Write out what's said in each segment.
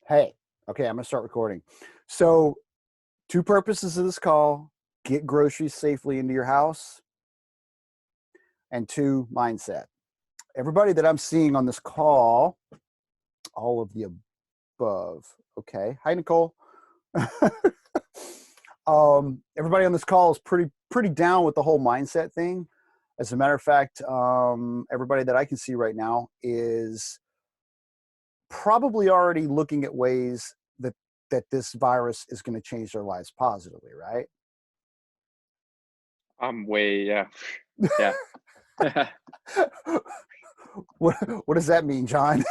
Hey, okay, I'm gonna start recording. So, two purposes of this call: get groceries safely into your house, and two, mindset. Everybody that I'm seeing on this call, all of the above. Okay, hi Nicole. Everybody on this call is pretty down with the whole mindset thing. As a matter of fact, everybody that I can see right now is probably already looking at ways that this virus is going to change their lives positively, right? I'm way, yeah. Yeah. What does that mean, John?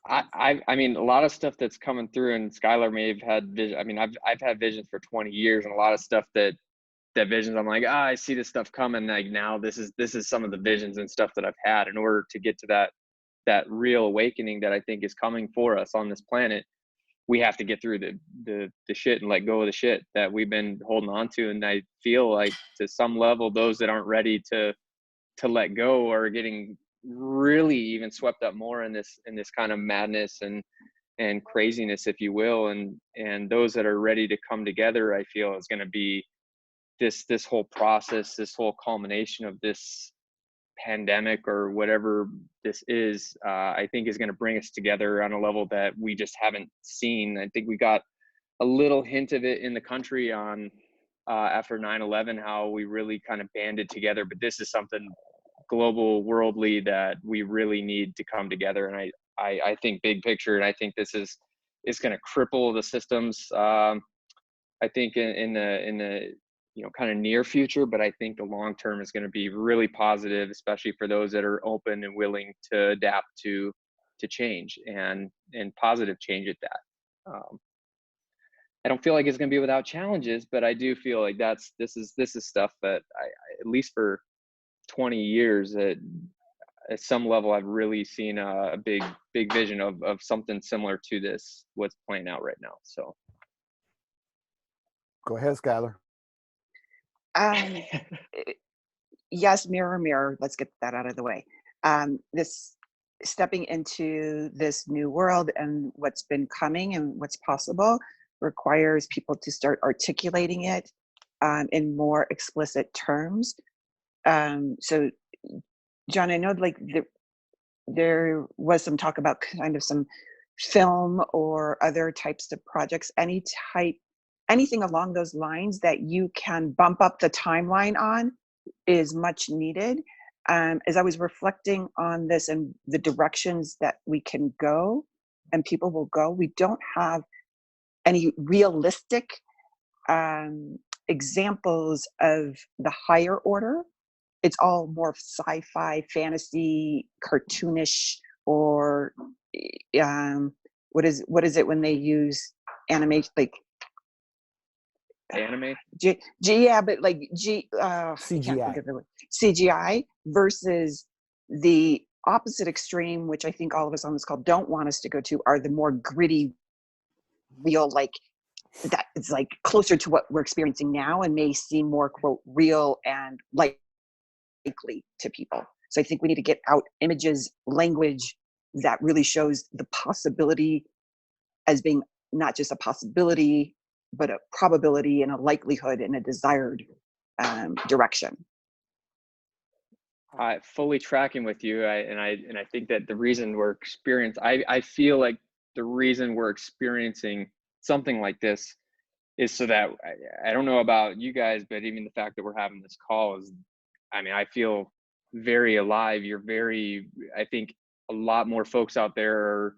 I mean, a lot of stuff that's coming through, and Skylar may have had vision. I mean, I've had visions for 20 years, and a lot of stuff that visions, I'm like, I see this stuff coming. Like now, this is some of the visions and stuff that I've had in order to get to that real awakening that I think is coming for us on this planet. We have to get through the shit and let go of the shit that we've been holding on to. And I feel like to some level, those that aren't ready to let go are getting really even swept up more in this kind of madness and craziness, if you will. And those that are ready to come together, I feel is going to be this whole process, this whole culmination of this pandemic or whatever this is. I think is going to bring us together on a level that we just haven't seen. I think we got a little hint of it in the country on after 9/11, how we really kind of banded together, but this is something global, worldly, that we really need to come together. And I think big picture, and I think this is going to cripple the systems. I think in the kind of near future, but I think the long term is going to be really positive, especially for those that are open and willing to adapt to change and positive change at that. I don't feel like it's going to be without challenges, but I do feel like this is stuff that at least for 20 years, at some level I've really seen a big vision of something similar to this, what's playing out right now. So Go ahead, Skylar. Um, yes, mirror, mirror. Let's get that out of the way. This stepping into this new world and what's been coming and what's possible requires people to start articulating it in more explicit terms. So, John, I know like there was some talk about kind of some film or other types of projects, anything along those lines that you can bump up the timeline on is much needed. As I was reflecting on this and the directions that we can go and people will go, we don't have any realistic examples of the higher order. It's all more sci-fi, fantasy, cartoonish, or what is it when they use animation like anime. Yeah, but like I can't think CGI. of the word. CGI versus the opposite extreme, which I think all of us on this call don't want us to go to, are the more gritty, real, like that it's like closer to what we're experiencing now and may seem more quote real and likely to people. So I think we need to get out images, language that really shows the possibility as being not just a possibility, but a probability and a likelihood and a desired direction. I fully tracking with you. I think that the reason I feel like the reason we're experiencing something like this is so that I don't know about you guys, but even the fact that we're having this call is, I mean, I feel very alive. I think a lot more folks out there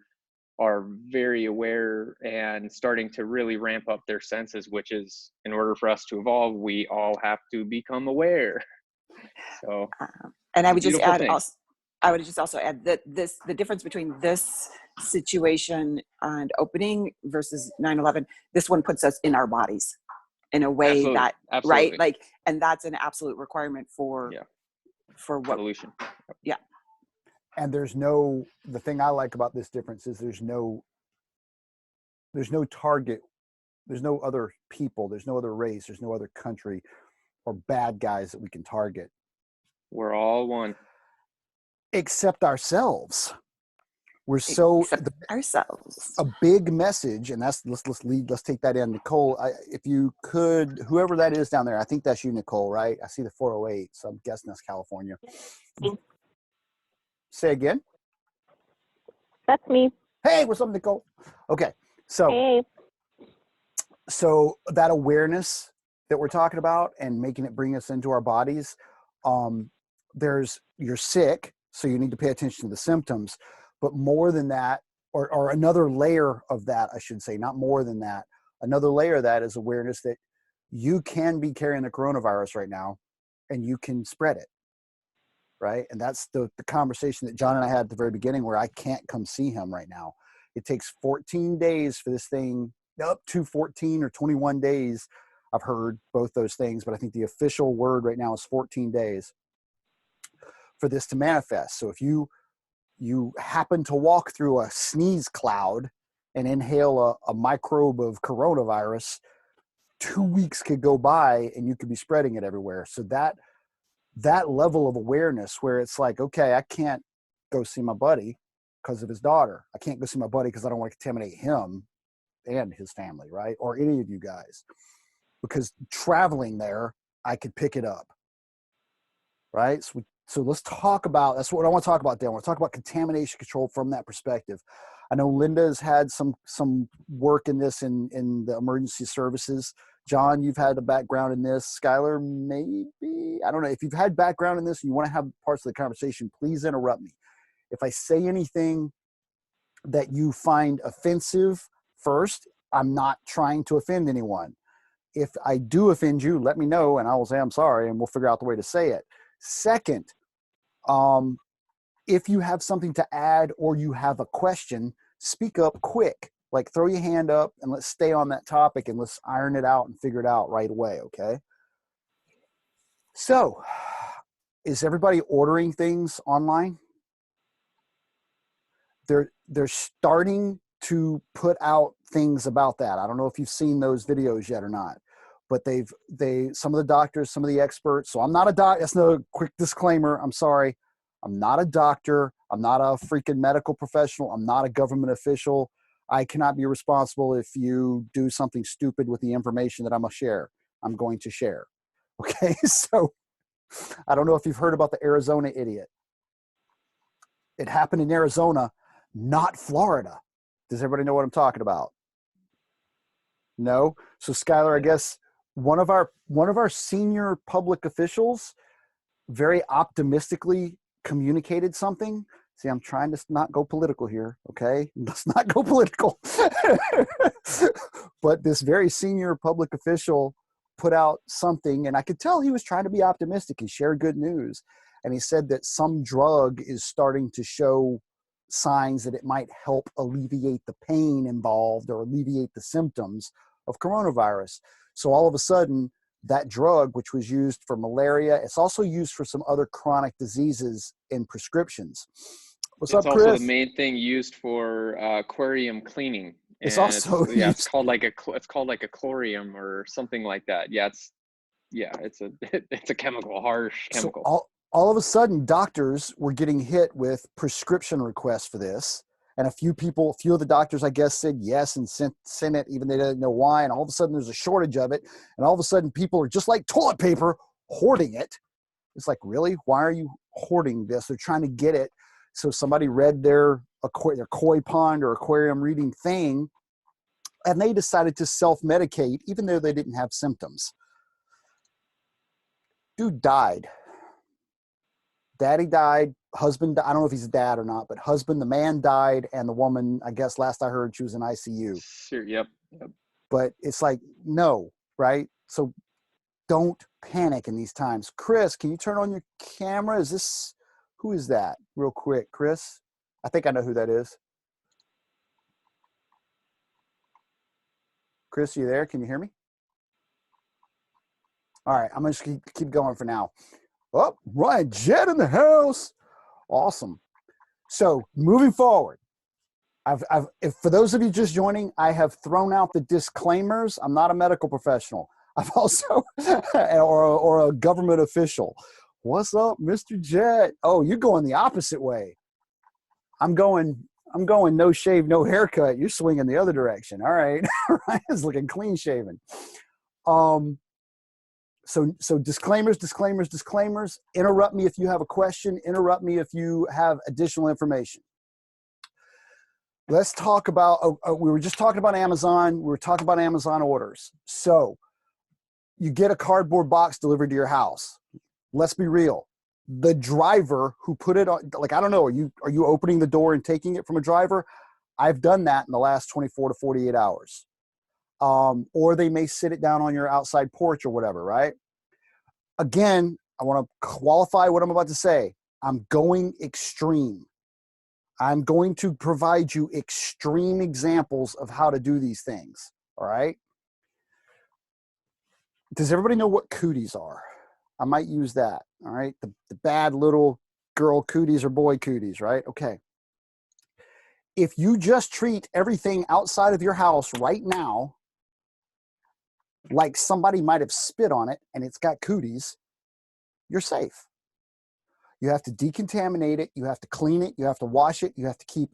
are very aware and starting to really ramp up their senses, which is, in order for us to evolve, we all have to become aware. So And I it's a would just beautiful add thing. also, I would just also add that the difference between this situation and opening versus 9/11, this one puts us in our bodies in a way Absolutely. that, right? Absolutely. Like, and that's an absolute requirement Yeah. for what, Evolution. yeah. And the thing I like about this difference is there's no target, there's no other people, there's no other race, there's no other country or bad guys that we can target We're all one. except ourselves. We're so Except ourselves. a big message, and that's let's take that in. Nicole, if you could, whoever that is down there, I think that's you, Nicole, right? I see the 408, so I'm guessing that's California. Say again. That's me. Hey, what's up, Nicole? Okay, so Hey. so that awareness that we're talking about and making it bring us into our bodies, you're sick, so you need to pay attention to the symptoms, but more than that, or another layer of that, I should say, not more than that, another layer of that is awareness that you can be carrying the coronavirus right now and you can spread it, right? And that's the conversation that John and I had at the very beginning, where I can't come see him right now. It takes 14 days for this thing, up to 14 or 21 days. I've heard both those things, but I think the official word right now is 14 days for this to manifest. So if you happen to walk through a sneeze cloud and inhale a microbe of coronavirus, 2 weeks could go by and you could be spreading it everywhere. So that level of awareness where it's like, okay, I can't go see my buddy because of his daughter. I can't go see my buddy because I don't want to contaminate him and his family, right? Or any of you guys, because traveling there, I could pick it up, right? So let's talk about, that's what I want to talk about then. I want to talk about contamination control from that perspective. I know Linda's had some work in this in the emergency services. John, you've had a background in this. Skylar, maybe, I don't know. If you've had background in this and you want to have parts of the conversation, please interrupt me. If I say anything that you find offensive, first, I'm not trying to offend anyone. If I do offend you, let me know and I will say I'm sorry and we'll figure out the way to say it. Second, if you have something to add or you have a question, speak up quick. Like throw your hand up and let's stay on that topic and let's iron it out and figure it out right away, okay? So, is everybody ordering things online? They're starting to put out things about that. I don't know if you've seen those videos yet or not, but some of the doctors, some of the experts. So I'm not a doc. That's no quick disclaimer. I'm sorry. I'm not a doctor. I'm not a freaking medical professional. I'm not a government official. I cannot be responsible if you do something stupid with the information that I'm going to share. Okay. So I don't know if you've heard about the Arizona idiot. It happened in Arizona, not Florida. Does everybody know what I'm talking about? No? So Skylar, I guess one of our senior public officials very optimistically communicated something. See, I'm trying to not go political here, okay? Let's not go political. But this very senior public official put out something, and I could tell he was trying to be optimistic and share good news. And he said that some drug is starting to show signs that it might help alleviate the pain involved or alleviate the symptoms of coronavirus. So all of a sudden, that drug, which was used for malaria, it's also used for some other chronic diseases in prescriptions. What's up, Chris? It's also the main thing used for aquarium cleaning. It's also it's called like a chlorium or something like that. It's a chemical, harsh chemical. So all of a sudden, doctors were getting hit with prescription requests for this. And a few of the doctors, I guess, said yes and sent it, even they didn't know why. And all of a sudden, there's a shortage of it. And all of a sudden, people are just like toilet paper, hoarding it. It's like, really? Why are you hoarding this? They're trying to get it. So somebody read their koi pond or aquarium reading thing, and they decided to self-medicate, even though they didn't have symptoms. Dude died. Daddy died. Husband, I don't know if he's a dad or not, but the man died, and the woman, I guess last I heard, she was in ICU. Sure, yep. But it's like, no, right? So don't panic in these times. Chris, can you turn on your camera? Who is that? Real quick, Chris. I think I know who that is. Chris, you there? Can you hear me? All right, I'm going to keep going for now. Oh, Ryan Jett in the house. Awesome. So moving forward, if for those of you just joining, I have thrown out the disclaimers. I'm not a medical professional. I've also, or a government official. What's up, Mr. Jett? Oh, you're going the opposite way. I'm going I'm going no shave, no haircut. You're swinging the other direction. All right. Ryan's looking clean shaven. So disclaimers. Interrupt me if you have a question. Interrupt me if you have additional information. Let's talk about, we were just talking about Amazon. We were talking about Amazon orders. So you get a cardboard box delivered to your house. Let's be real. The driver who put it on, like, I don't know, are you opening the door and taking it from a driver? I've done that in the last 24 to 48 hours. Or they may sit it down on your outside porch or whatever, right? Again, I want to qualify what I'm about to say. I'm going extreme. I'm going to provide you extreme examples of how to do these things. All right. Does everybody know what cooties are? I might use that. All right. The bad little girl cooties or boy cooties, right? Okay. If you just treat everything outside of your house right now like somebody might have spit on it and it's got cooties, you're safe. You have to decontaminate it. You have to clean it. You have to wash it. You have to keep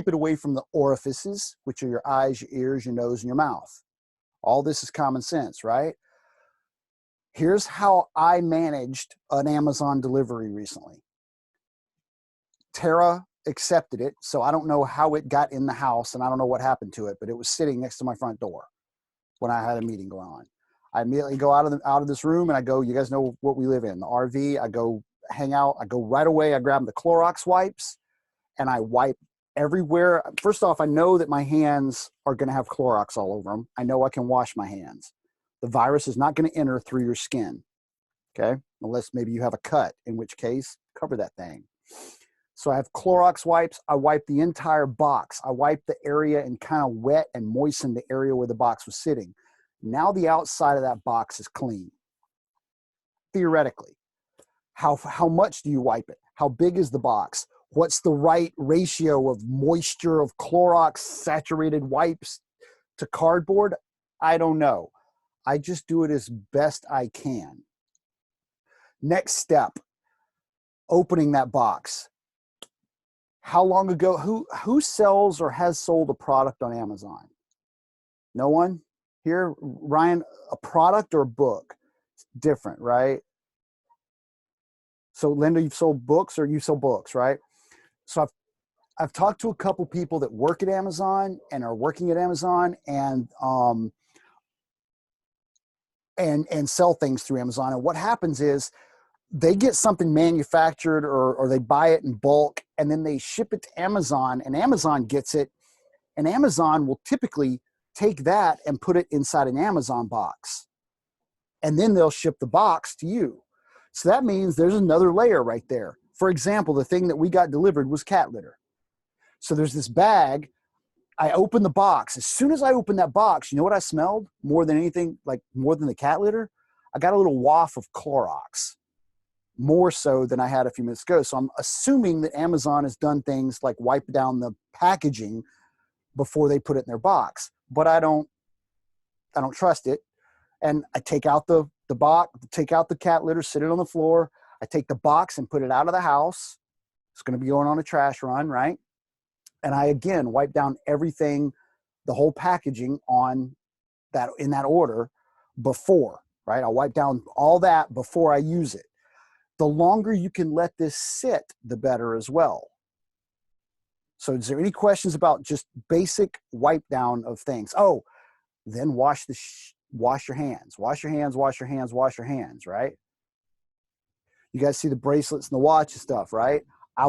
it away from the orifices, which are your eyes, your ears, your nose, and your mouth. All this is common sense, right? Here's how I managed an Amazon delivery recently. Tara accepted it, so I don't know how it got in the house, and I don't know what happened to it, but it was sitting next to my front door when I had a meeting going on. I immediately go out of this room, and I go, you guys know what we live in, the RV. I go hang out. I go right away. I grab the Clorox wipes, and I wipe everywhere. First off, I know that my hands are going to have Clorox all over them. I know I can wash my hands. The virus is not going to enter through your skin, okay? Unless maybe you have a cut, in which case, cover that thing. So I have Clorox wipes. I wipe the entire box. I wipe the area and kind of wet and moisten the area where the box was sitting. Now the outside of that box is clean, theoretically. How much do you wipe it? How big is the box? What's the right ratio of moisture of Clorox saturated wipes to cardboard? I don't know. I just do it as best I can. Next step, opening that box. How long ago, who sells or has sold a product on Amazon? No one here? Ryan, a product or a book? It's different, right? So Linda, you've sold books, or you sell books, right? So I've talked to a couple people that work at Amazon and are working at Amazon and sell things through Amazon. And what happens is they get something manufactured or they buy it in bulk, and then they ship it to Amazon, and Amazon gets it, and Amazon will typically take that and put it inside an Amazon box, and then they'll ship the box to you. So that means there's another layer right there. For example, the thing that we got delivered was cat litter. So there's this bag. I open the box. As soon as I opened that box, you know what I smelled more than anything, like more than the cat litter? I got a little waft of Clorox, more so than I had a few minutes ago. So I'm assuming that Amazon has done things like wipe down the packaging before they put it in their box, but I don't trust it. And I take out the box, take out the cat litter, sit it on the floor. I take the box and put it out of the house. It's going to be going on a trash run, right? And I, again, wipe down everything, the whole packaging on that, in that order before, right? I'll wipe down all that before I use it. The longer you can let this sit, the better as well. So is there any questions about just basic wipe down of things? Oh, then wash your hands, right? You guys see the bracelets and the watch and stuff, right?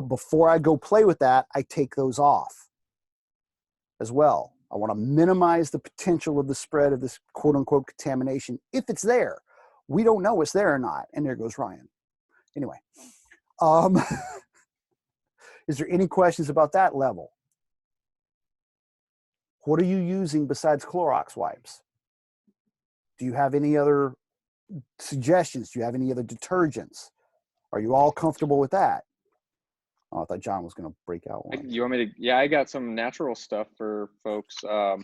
Before I go play with that, I take those off as well. I want to minimize the potential of the spread of this quote unquote contamination if it's there. We don't know it's there or not. And there goes Ryan. Anyway, is there any questions about that level? What are you using besides Clorox wipes? Do you have any other suggestions? Do you have any other detergents? Are you all comfortable with that? Oh, I thought John was going to break out one. You want me to? Yeah, I got some natural stuff for folks. I'm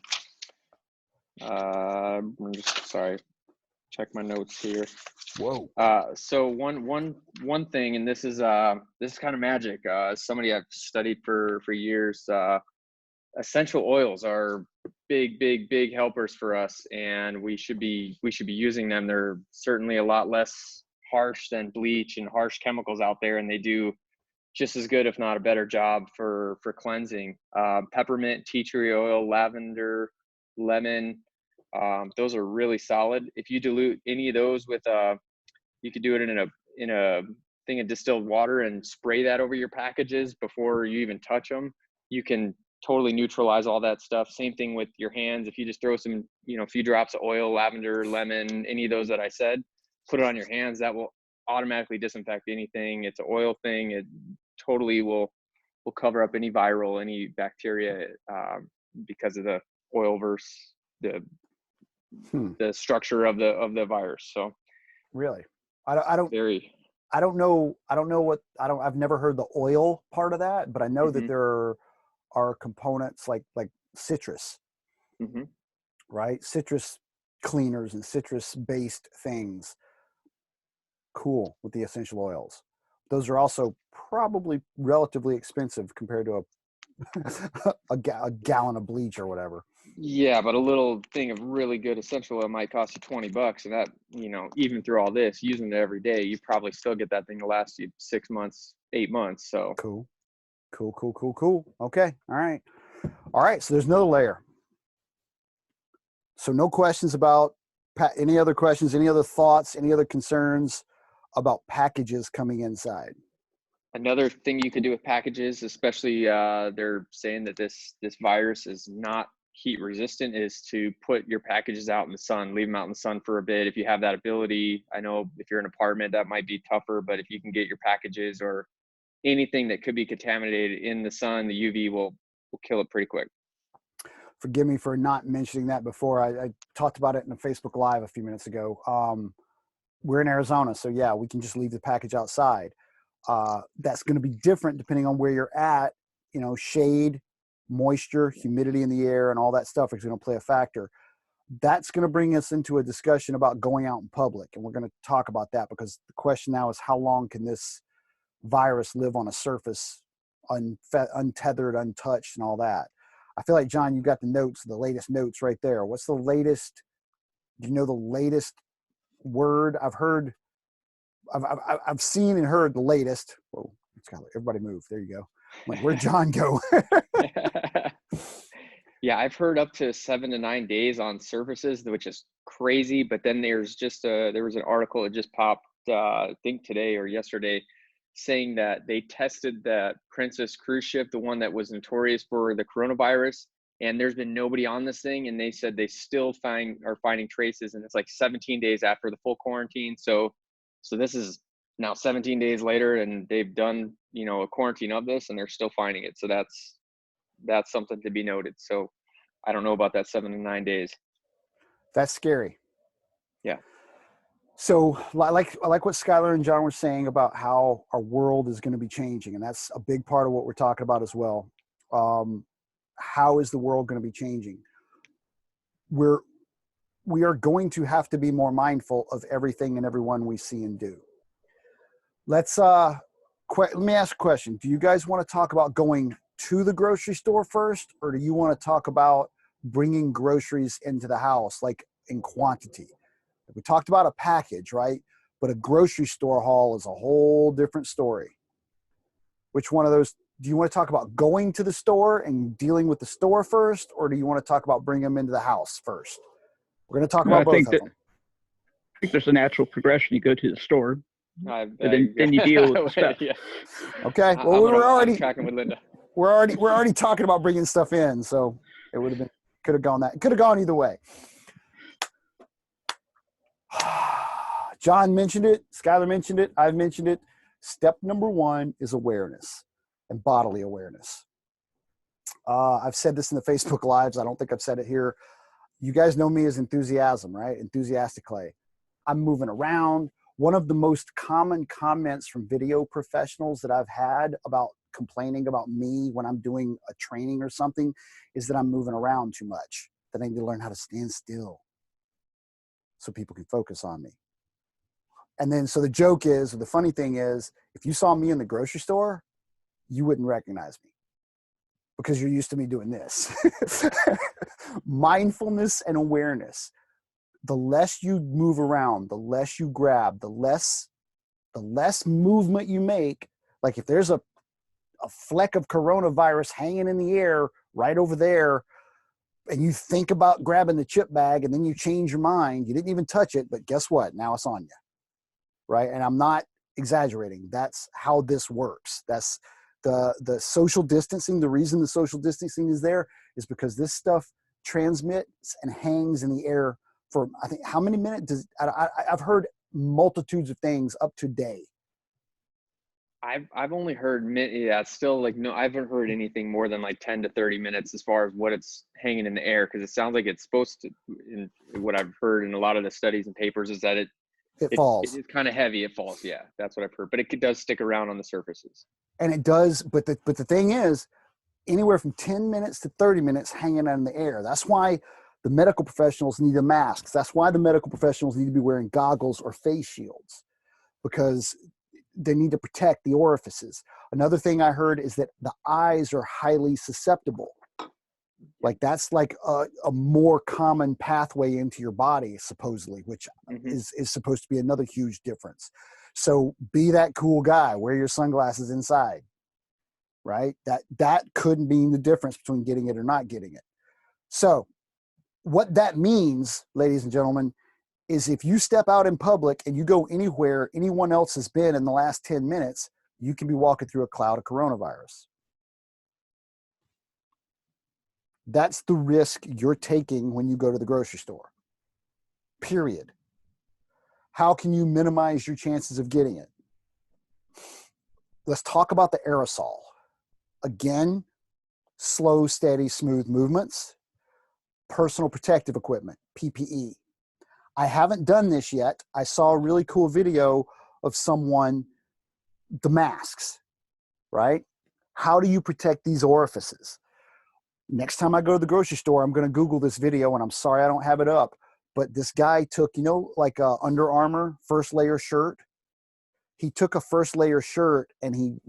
just sorry. check my notes here. Whoa. So one thing, and this is kind of magic. Somebody I've studied for years. Essential oils are big helpers for us, and we should be using them. They're certainly a lot less harsh than bleach and harsh chemicals out there, and they do just as good, if not a better job for cleansing. Peppermint, tea tree oil, lavender, lemon, those are really solid. If you dilute any of those with you could do it in a thing of distilled water and spray that over your packages before you even touch them. You can totally neutralize all that stuff. Same thing with your hands. If you just throw some, a few drops of oil, lavender, lemon, any of those that I said, put it on your hands, that will automatically disinfect anything. It's an oil thing. It totally will cover up any viral, any bacteria, because of the oil versus the structure of the virus. So really, I don't very. I don't know what I've never heard the oil part of that, but I know that there are components like citrus, right? Citrus cleaners and citrus based things. Cool with the essential oils. Those are also probably relatively expensive compared to a gallon of bleach or whatever. Yeah, but a little thing of really good essential oil might cost you $20, and that, even through all this, using it every day, you probably still get that thing to last you 6 months, 8 months. So Cool. Okay. All right. So there's another layer. So no questions about any other questions, any other thoughts, any other concerns about packages coming inside. Another thing you could do with packages, especially they're saying that this virus is not heat resistant, is to put your packages out in the sun, leave them out in the sun for a bit. If you have that ability, I know if you're in an apartment, that might be tougher, but if you can get your packages or anything that could be contaminated in the sun, the UV will kill it pretty quick. Forgive me for not mentioning that before. I talked about it in a Facebook Live a few minutes ago. We're in Arizona, so yeah, we can just leave the package outside. That's going to be different depending on where you're at. Shade, moisture, humidity in the air, and all that stuff is going to play a factor. That's going to bring us into a discussion about going out in public, and we're going to talk about that because the question now is how long can this virus live on a surface, untethered, untouched, and all that. I feel like, John, you got the latest notes right there. What's the latest? Do you know the latest word? I've seen and heard the latest. Whoa, everybody move. There you go. Like, where'd John go? Yeah, I've heard up to 7 to 9 days on surfaces, which is crazy. But then there was an article that just popped, I think today or yesterday, saying that they tested that Princess cruise ship, the one that was notorious for the coronavirus, and there's been nobody on this thing, and they said they still are finding traces, and it's like 17 days after the full quarantine. So this is now 17 days later, and they've done a quarantine of this, and they're still finding it. So that's something to be noted. So I don't know about that 7 to 9 days. That's scary. Yeah. So I like what Skylar and John were saying about how our world is going to be changing. And that's a big part of what we're talking about as well. How is the world going to be changing? We are going to have to be more mindful of everything and everyone we see and do. Let me ask a question. Do you guys want to talk about going to the grocery store first, or do you want to talk about bringing groceries into the house, like in quantity? We talked about a package, right? But a grocery store haul is a whole different story. Which one of those? Do you want to talk about going to the store and dealing with the store first, or do you want to talk about bringing them into the house first? We're going to talk about both of them. I think there's a natural progression. You go to the store, but then you deal with the stuff. Yeah. Okay. Well, I'm tracking with Linda. We're already talking about bringing stuff in, so it could have gone either way. John mentioned it. Skylar mentioned it. I've mentioned it. Step number 1 is awareness and bodily awareness. I've said this in the Facebook Lives. I don't think I've said it here. You guys know me as enthusiasm, right? Enthusiastically. I'm moving around. One of the most common comments from video professionals that I've had about complaining about me when I'm doing a training or something is that I'm moving around too much, that I need to learn how to stand still. so people can focus on me. And then, so the joke is, or the funny thing is, if you saw me in the grocery store, you wouldn't recognize me because you're used to me doing this. Mindfulness and awareness. The less you move around, the less you grab, the less movement you make. Like if there's a fleck of coronavirus hanging in the air right over there, and you think about grabbing the chip bag and then you change your mind, you didn't even touch it, but guess what? Now it's on you. Right? And I'm not exaggerating. That's how this works. That's the social distancing. The reason the social distancing is there is because this stuff transmits and hangs in the air for, I think, how many minutes I've heard multitudes of things up to day. I've only heard it's still like, no, I haven't heard anything more than like 10 to 30 minutes as far as what it's hanging in the air, because it sounds like it's supposed to, in what I've heard in a lot of the studies and papers, is that it falls. It is kind of heavy. It falls. Yeah, that's what I've heard. But it does stick around on the surfaces. And it does, but the thing is, anywhere from 10 minutes to 30 minutes hanging out in the air. That's why the medical professionals need a mask. That's why the medical professionals need to be wearing goggles or face shields, because they need to protect the orifices. Another thing I heard is that the eyes are highly susceptible. Like that's like a more common pathway into your body, supposedly, which is supposed to be another huge difference. So be that cool guy, wear your sunglasses inside, right? That could mean the difference between getting it or not getting it. So what that means, ladies and gentlemen, is if you step out in public and you go anywhere anyone else has been in the last 10 minutes, you can be walking through a cloud of coronavirus. That's the risk you're taking when you go to the grocery store. Period. How can you minimize your chances of getting it? Let's talk about the aerosol. Again, slow, steady, smooth movements, personal protective equipment, PPE. I haven't done this yet. I saw a really cool video of someone, the masks, right? How do you protect these orifices? Next time I go to the grocery store, I'm going to Google this video, and I'm sorry I don't have it up, but this guy took, like a Under Armour first layer shirt. He took a first layer shirt and he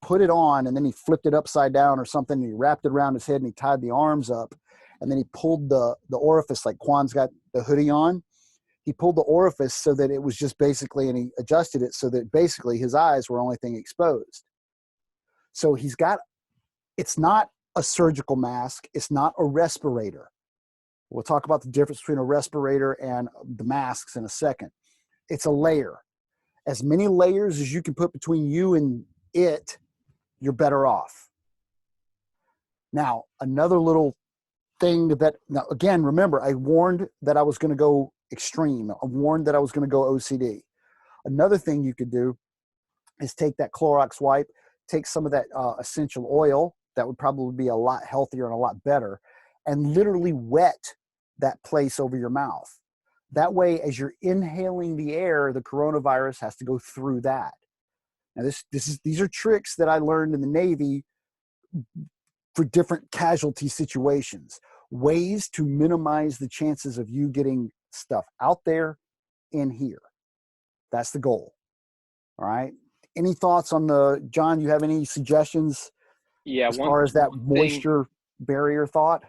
put it on, and then he flipped it upside down or something, and he wrapped it around his head and he tied the arms up, and then he pulled the orifice, like Quan's got the hoodie on. He pulled the orifice so that it was just basically, and he adjusted it so that basically his eyes were the only thing exposed. So it's not a surgical mask. It's not a respirator. We'll talk about the difference between a respirator and the masks in a second. It's a layer. As many layers as you can put between you and it, you're better off. Now, another little thing now again, remember, I warned that I was going to go extreme. I warned that I was going to go OCD. Another thing you could do is take that Clorox wipe, take some of that essential oil, that would probably be a lot healthier and a lot better, and literally wet that place over your mouth. That way, as you're inhaling the air, the coronavirus has to go through that. Now, these are tricks that I learned in the Navy for different casualty situations, ways to minimize the chances of you getting stuff out there in here. That's the goal. All right. Any thoughts on John, you have any suggestions? Yeah. As far as that moisture barrier thought?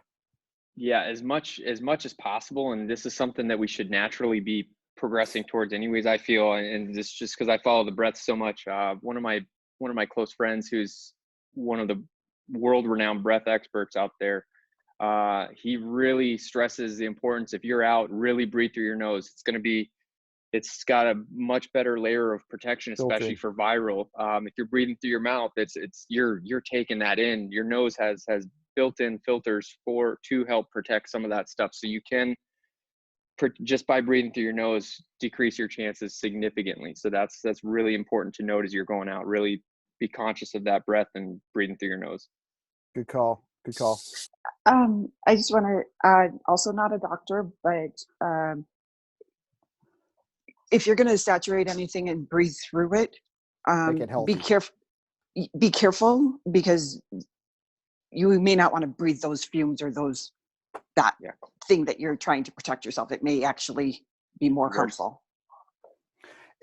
Yeah, as much as possible. And this is something that we should naturally be progressing towards anyways, I feel. And this just because I follow the breath so much. One of my close friends, who's one of the world-renowned breath experts out there, he really stresses the importance, if you're out, really breathe through your nose. It's got a much better layer of protection, especially for viral. If you're breathing through your mouth, you're taking that in. Your nose has built-in filters to help protect some of that stuff. So you can, just by breathing through your nose, decrease your chances significantly. So that's really important to note as you're going out. Really be conscious of that breath and breathing through your nose. Good call. Good call. I just want to add, also not a doctor, but if you're going to saturate anything and breathe through it, be careful, because you may not want to breathe those fumes or that thing that you're trying to protect yourself. It may actually be more Worse. harmful.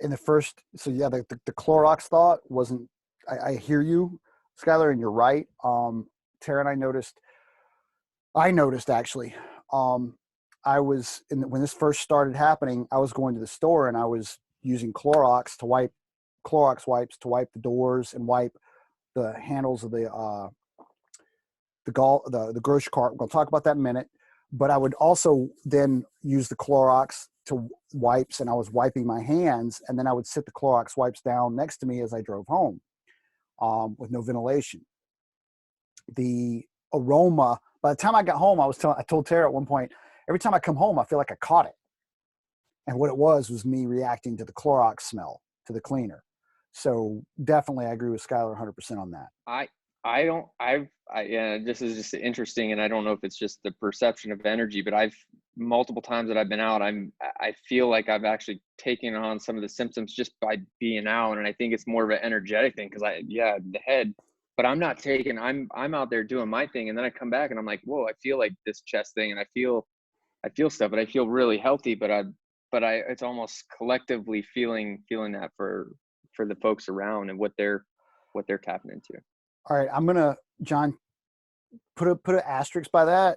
In the first, so yeah, the Clorox thought wasn't, I hear you, Skylar, and you're right. Tara and I noticed actually, I was when this first started happening, I was going to the store and I was using Clorox wipes to wipe the doors and wipe the handles of the grocery cart. We're going to talk about that in a minute. But I would also then use the Clorox to wipes, and I was wiping my hands, and then I would sit the Clorox wipes down next to me as I drove home, with no ventilation. The aroma. By the time I got home, I told Tara at one point, every time I come home, I feel like I caught it. And what it was me reacting to the Clorox smell, to the cleaner. So definitely, I agree with Skylar 100% on that. Yeah, this is just interesting, and I don't know if it's just the perception of energy, but multiple times that I've been out, I feel like I've actually taken on some of the symptoms just by being out, and I think it's more of an energetic thing because the head, but I'm not taking. I'm out there doing my thing, and then I come back and I'm like, whoa, I feel like this chest thing, and I feel stuff, and I feel really healthy, but it's almost collectively feeling that for the folks around and what they're tapping into. All right, I'm gonna, John, put an asterisk by that.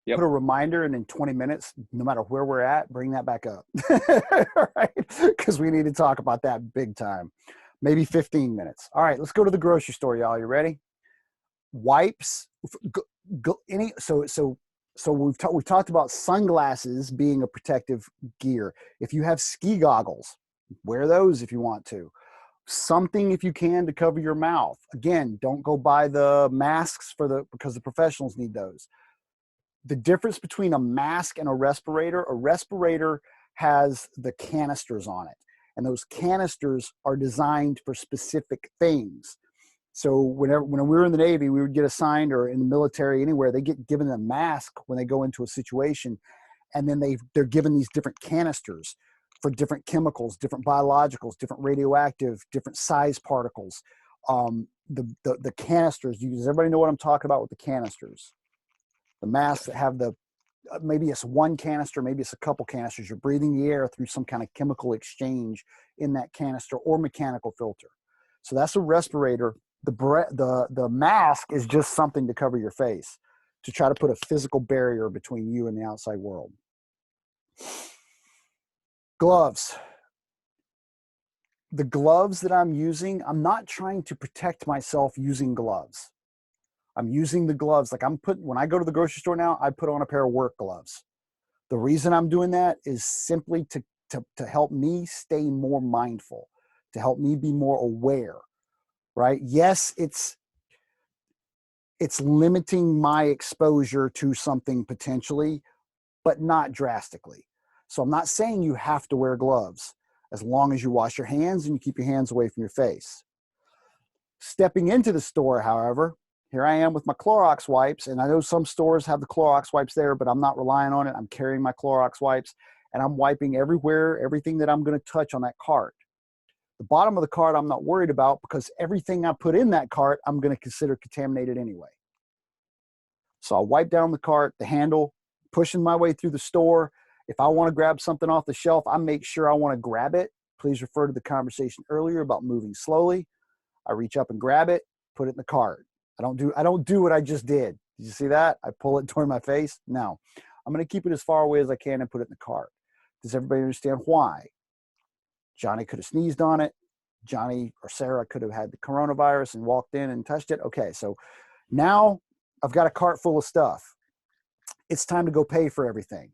Yep. Put a reminder, and in 20 minutes, no matter where we're at, bring that back up, right? Because we need to talk about that big time. Maybe 15 minutes. All right, let's go to the grocery store, y'all. You ready? Wipes. So we've talked about sunglasses being a protective gear. If you have ski goggles, wear those if you want to. Something if you can to cover your mouth. Again, don't go buy the masks because the professionals need those. The difference between a mask and a respirator has the canisters on it. And those canisters are designed for specific things. So when we were in the Navy, we would get assigned, or in the military, anywhere, they get given a mask when they go into a situation. And then they're given these different canisters for different chemicals, different biologicals, different radioactive, different size particles. The canisters, does everybody know what I'm talking about with the canisters? The masks that have maybe it's one canister, maybe it's a couple canisters. You're breathing the air through some kind of chemical exchange in that canister or mechanical filter. So that's a respirator. The mask is just something to cover your face, to try to put a physical barrier between you and the outside world. Gloves. The gloves that I'm using, I'm not trying to protect myself using gloves. I'm using the gloves when I go to the grocery store now, I put on a pair of work gloves. The reason I'm doing that is simply to help me stay more mindful, to help me be more aware, right? Yes, it's limiting my exposure to something potentially, but not drastically. So I'm not saying you have to wear gloves as long as you wash your hands and you keep your hands away from your face. Stepping into the store, however, here I am with my Clorox wipes, and I know some stores have the Clorox wipes there, but I'm not relying on it. I'm carrying my Clorox wipes, and I'm wiping everywhere, everything that I'm going to touch on that cart. The bottom of the cart I'm not worried about, because everything I put in that cart I'm going to consider contaminated anyway. So I'll wipe down the cart, the handle, pushing my way through the store. If I want to grab something off the shelf, I make sure I want to grab it. Please refer to the conversation earlier about moving slowly. I reach up and grab it, put it in the cart. I don't do what I just did. Did you see that? I pull it toward my face? No. I'm going to keep it as far away as I can and put it in the cart. Does everybody understand why? Johnny could have sneezed on it. Johnny or Sarah could have had the coronavirus and walked in and touched it. Okay, so now I've got a cart full of stuff. It's time to go pay for everything.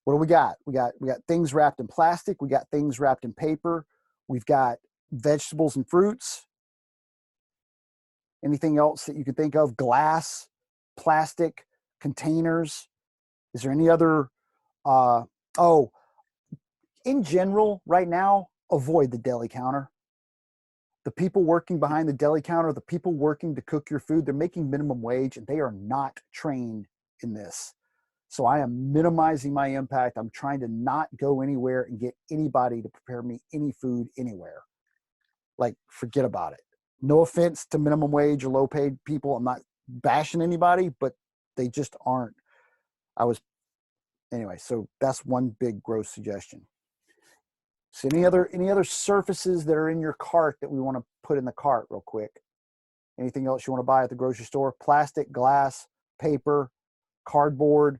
What do we got? We got things wrapped in plastic. We got things wrapped in paper. We've got vegetables and fruits. Anything else that you could think of? Glass, plastic, containers. Is there any other? In general, right now, avoid the deli counter. The people working behind the deli counter, the people working to cook your food, they're making minimum wage and they are not trained in this. So I am minimizing my impact. I'm trying to not go anywhere and get anybody to prepare me any food anywhere. Like, forget about it. No offense to minimum wage or low paid people. I'm not bashing anybody, but they just aren't. Anyway, so that's one big gross suggestion. So any other surfaces that are in your cart that we want to put in the cart real quick? Anything else you want to buy at the grocery store? Plastic, glass, paper, cardboard,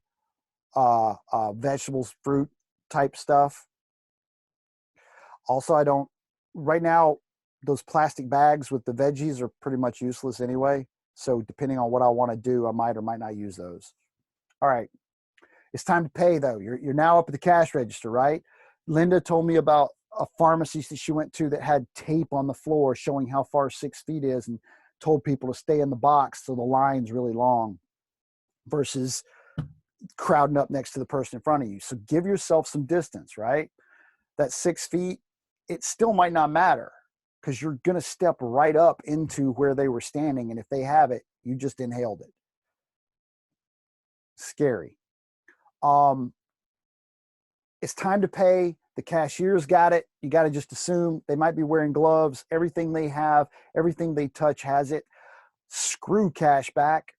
vegetables, fruit type stuff. Also, right now, those plastic bags with the veggies are pretty much useless anyway. So depending on what I want to do, I might or might not use those. All right. It's time to pay though. You're now up at the cash register, right? Linda told me about a pharmacy that she went to that had tape on the floor showing how far 6 feet is and told people to stay in the box so the line's really long versus crowding up next to the person in front of you. So give yourself some distance, right? That 6 feet, it still might not matter because you're going to step right up into where they were standing. And if they have it, you just inhaled it. Scary. It's time to pay. The cashier's got it. You got to just assume they might be wearing gloves. Everything they have, everything they touch has it. Screw cash back.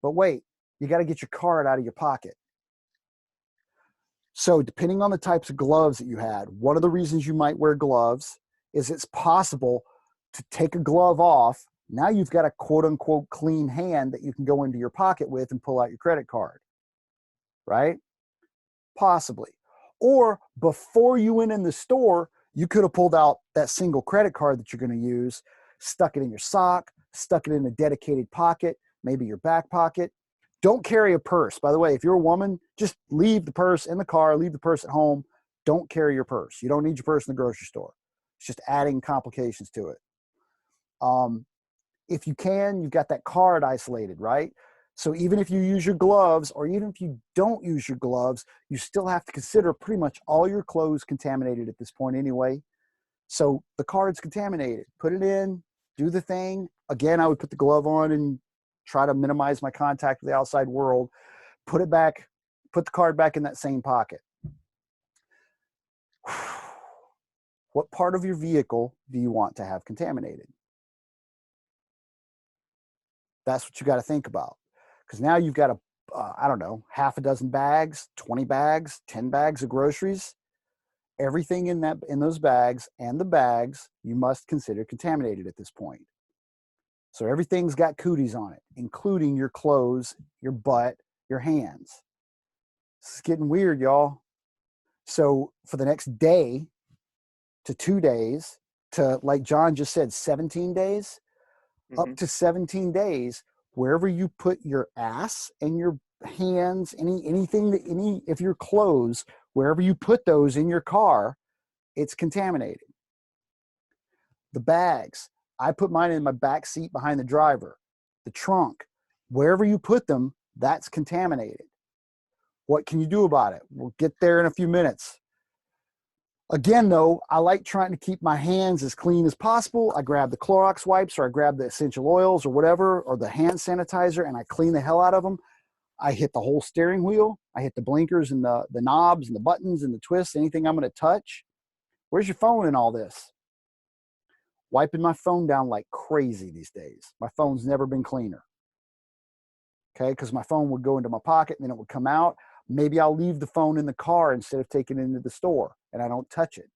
But wait, you got to get your card out of your pocket. So depending on the types of gloves that you had, one of the reasons you might wear gloves is it's possible to take a glove off. Now you've got a quote unquote clean hand that you can go into your pocket with and pull out your credit card, right? Possibly. Or before you went in the store, you could have pulled out that single credit card that you're going to use, stuck it in your sock, stuck it in a dedicated pocket, maybe your back pocket. Don't carry a purse. By the way, if you're a woman, just leave the purse in the car, leave the purse at home. Don't carry your purse. You don't need your purse in the grocery store. It's just adding complications to it. If you can, you've got that card isolated, right? So even if you use your gloves, or even if you don't use your gloves, you still have to consider pretty much all your clothes contaminated at this point anyway. So the card's contaminated. Put it in, do the thing. Again, I would put the glove on and try to minimize my contact with the outside world. Put it back, put the card back in that same pocket. What part of your vehicle do you want to have contaminated? That's what you got to think about. Because now you've got I don't know, half a dozen bags, 20 bags, 10 bags of groceries. Everything in those bags and the bags you must consider contaminated at this point. So everything's got cooties on it, including your clothes, your butt, your hands. This is getting weird, y'all. So for the next day to 2 days to, like John just said, 17 days, up to 17 days, wherever you put your ass and your hands, if your clothes, wherever you put those in your car, it's contaminated. The bags, I put mine in my back seat behind the driver. The trunk, wherever you put them, that's contaminated. What can you do about it? We'll get there in a few minutes. Again, though, I like trying to keep my hands as clean as possible. I grab the Clorox wipes, or I grab the essential oils or whatever, or the hand sanitizer, and I clean the hell out of them. I hit the whole steering wheel. I hit the blinkers and the knobs and the buttons and the twists, anything I'm going to touch. Where's your phone in all this? Wiping my phone down like crazy these days. My phone's never been cleaner. Okay, because my phone would go into my pocket and then it would come out. Maybe I'll leave the phone in the car instead of taking it into the store, and I don't touch it.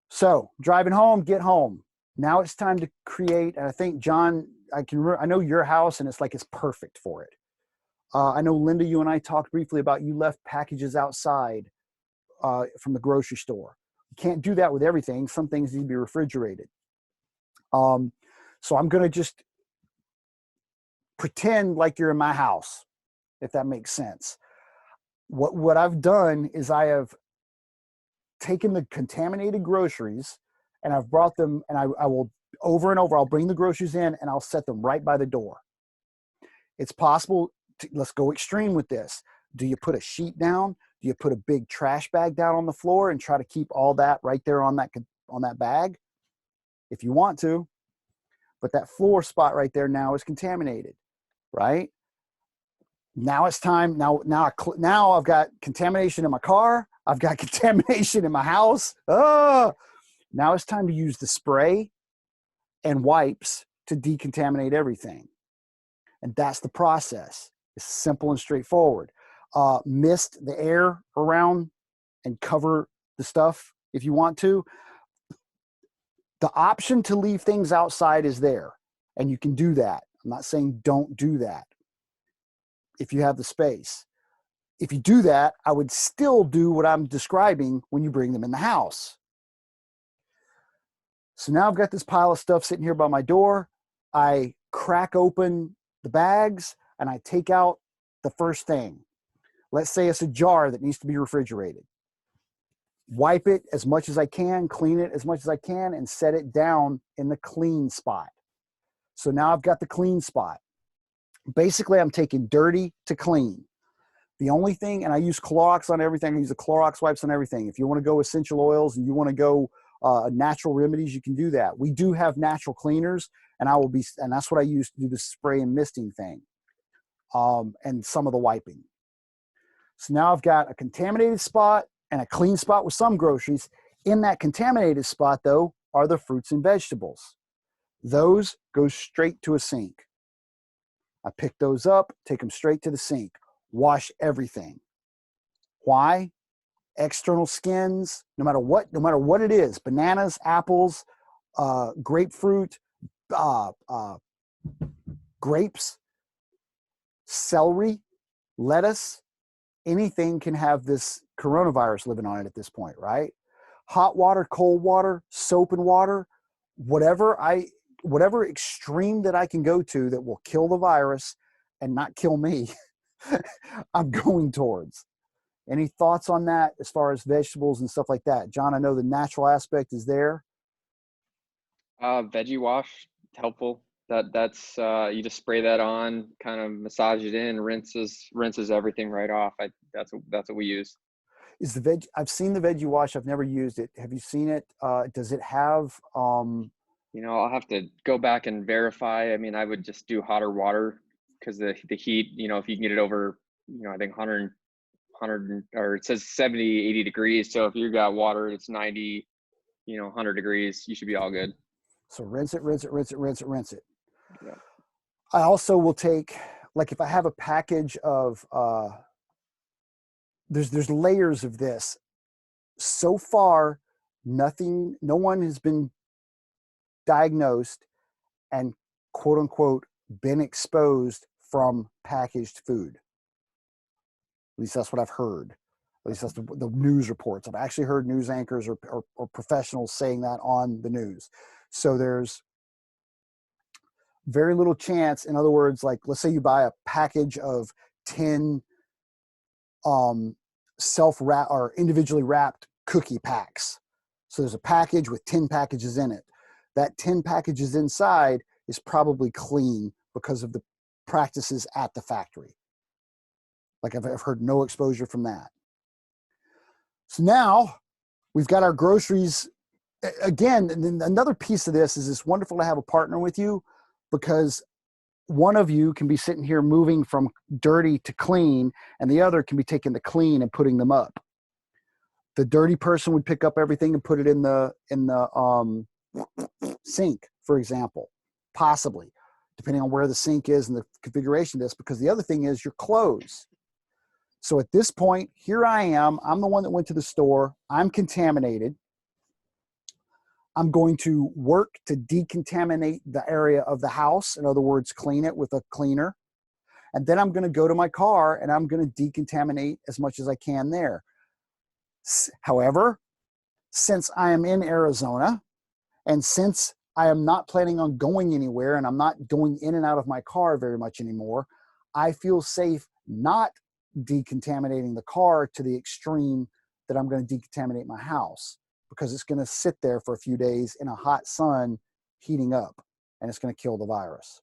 So driving home, get home. Now it's time to create, and I think, John, I know your house, and it's perfect for it. I know, Linda, you and I talked briefly about you left packages outside from the grocery store. You can't do that with everything. Some things need to be refrigerated. So I'm going to just pretend like you're in my house, if that makes sense. What I've done is I have taken the contaminated groceries and I've brought them, and I will over and over, I'll bring the groceries in and I'll set them right by the door. It's possible let's go extreme with this. Do you put a sheet down? Do you put a big trash bag down on the floor and try to keep all that right there on that bag? If you want to, but that floor spot right there now is contaminated, right? Now it's time. Now I've got contamination in my car. I've got contamination in my house. Now it's time to use the spray and wipes to decontaminate everything. And that's the process. It's simple and straightforward. Mist the air around and cover the stuff if you want to. The option to leave things outside is there, and you can do that. I'm not saying don't do that if you have the space. If you do that, I would still do what I'm describing when you bring them in the house. So now I've got this pile of stuff sitting here by my door. I crack open the bags and I take out the first thing. Let's say it's a jar that needs to be refrigerated. Wipe it as much as I can, clean it as much as I can, and set it down in the clean spot. So now I've got the clean spot. Basically, I'm taking dirty to clean. The only thing, and I use Clorox on everything. I use the Clorox wipes on everything. If you want to go essential oils and you want to go natural remedies, you can do that. We do have natural cleaners, and that's what I use to do the spray and misting thing, and some of the wiping. So now I've got a contaminated spot and a clean spot with some groceries. In that contaminated spot, though, are the fruits and vegetables. Those go straight to a sink. I pick those up, take them straight to the sink. Wash everything. Why? External skins, no matter what it is, bananas, apples, grapefruit, grapes, celery, lettuce, anything can have this coronavirus living on it at this point, right? Hot water, cold water, soap and water, whatever extreme that I can go to that will kill the virus and not kill me, I'm going towards. Any thoughts on that as far as vegetables and stuff like that? John, I know the natural aspect is there. Veggie wash, helpful. That's you just spray that on, kind of massage it in, rinses everything right off. That's what we use. Is the veg? I've seen the veggie wash. I've never used it. Have you seen it? Does it have? I'll have to go back and verify. I mean, I would just do hotter water because the heat. If you can get it over, I think 100, or it says 70, 80 degrees. So if you got water, it's 90, 100 degrees. You should be all good. So rinse it, rinse it, rinse it, rinse it, rinse it. Yeah. I also will take, like, if I have a package of, there's layers of this. So far, no one has been diagnosed and quote unquote been exposed from packaged food. At least that's what I've heard. At least that's the news reports. I've actually heard news anchors or professionals saying that on the news. So there's very little chance. In other words, like, let's say you buy a package of 10 self-wrap or individually wrapped cookie packs. So there's a package with 10 packages in it. That 10 packages inside is probably clean because of the practices at the factory. Like, I've heard no exposure from that. So now we've got our groceries. Again, another piece of this is it's wonderful to have a partner with you, because one of you can be sitting here moving from dirty to clean, and the other can be taking the clean and putting them up. The dirty person would pick up everything and put it in the sink, for example, possibly, depending on where the sink is and the configuration of this, because the other thing is your clothes. So at this point, here I am. I'm the one that went to the store. I'm contaminated. I'm going to work to decontaminate the area of the house. In other words, clean it with a cleaner. And then I'm going to go to my car and I'm going to decontaminate as much as I can there. However, since I am in Arizona, and since I am not planning on going anywhere and I'm not going in and out of my car very much anymore, I feel safe not decontaminating the car to the extreme that I'm going to decontaminate my house, because it's going to sit there for a few days in a hot sun heating up, and it's going to kill the virus.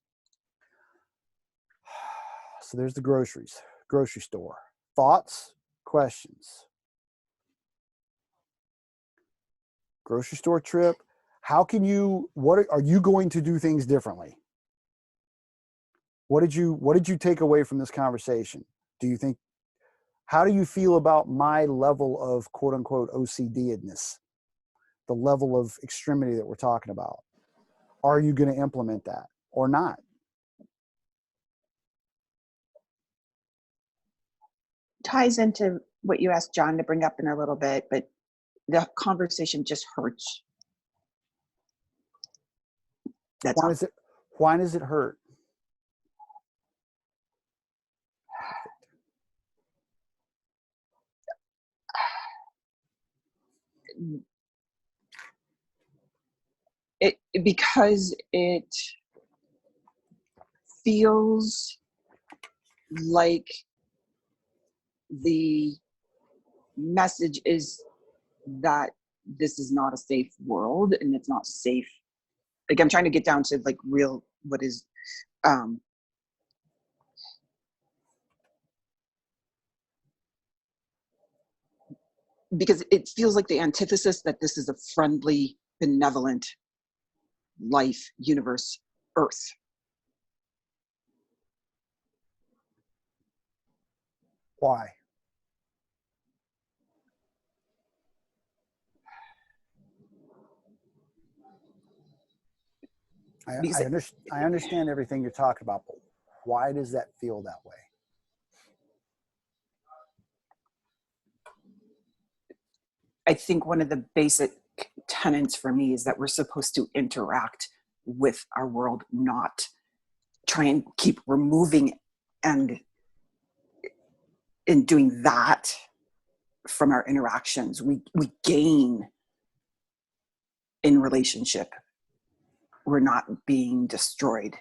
So there's the grocery store. Thoughts, questions? Grocery store trip. What are you going to do things differently? What did you take away from this conversation? How do you feel about my level of quote unquote OCD-edness? The level of extremity that we're talking about? Are you going to implement that or not? Ties into what you asked John to bring up in a little bit, but the conversation just hurts. That's all. Why does it hurt? Because it feels like the message is that this is not a safe world, and it's not safe. Like, I'm trying to get down to like real, what is, because it feels like the antithesis that this is a friendly, benevolent life, universe, earth. Why? I understand everything you're talking about, but why does that feel that way? I think one of the basic tenets for me is that we're supposed to interact with our world, not try and keep removing and in doing that from our interactions. We gain in relationship. We're not being destroyed,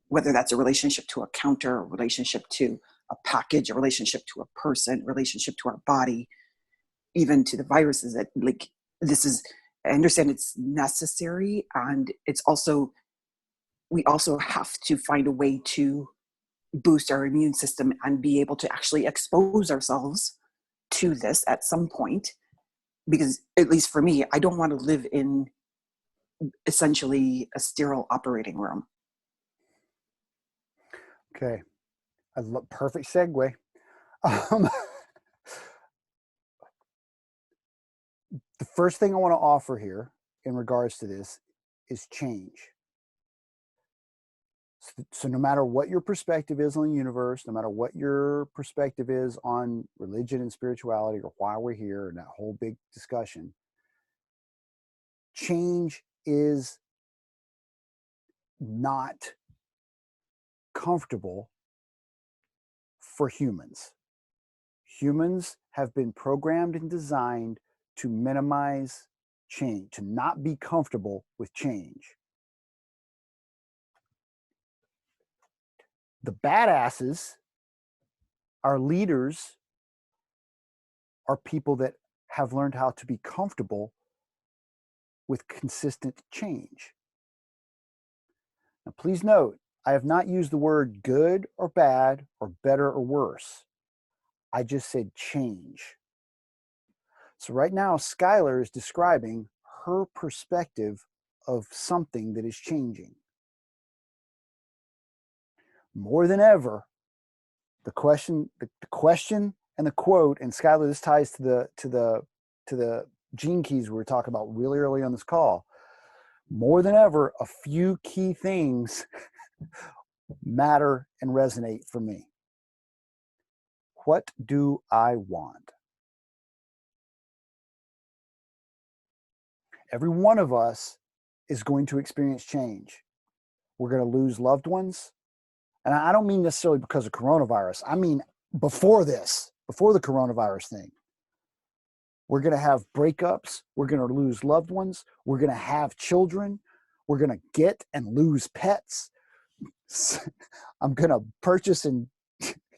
whether that's a relationship to a counter, a relationship to a package, a relationship to a person, relationship to our body, even to the viruses. That, like, this is, I understand it's necessary, and it's also, we also have to find a way to boost our immune system and be able to actually expose ourselves to this at some point. Because at least for me, I don't want to live in essentially a sterile operating room. Okay. Perfect segue. The first thing I want to offer here in regards to this is change. So no matter what your perspective is on the universe, no matter what your perspective is on religion and spirituality, or why we're here and that whole big discussion, change is not comfortable for humans. Humans have been programmed and designed to minimize change, to not be comfortable with change. The badasses, our leaders, are people that have learned how to be comfortable with consistent change. Now, please note, I have not used the word good or bad or better or worse. I just said change. So right now, Skylar is describing her perspective of something that is changing. More than ever, the question and the quote, and Skylar, this ties to the gene keys we were talking about really early on this call. More than ever, a few key things matter and resonate for me. What do I want? Every one of us is going to experience change. We're going to lose loved ones. And I don't mean necessarily because of coronavirus. I mean, before this, before the coronavirus thing, we're going to have breakups. We're going to lose loved ones. We're going to have children. We're going to get and lose pets. I'm going to purchase and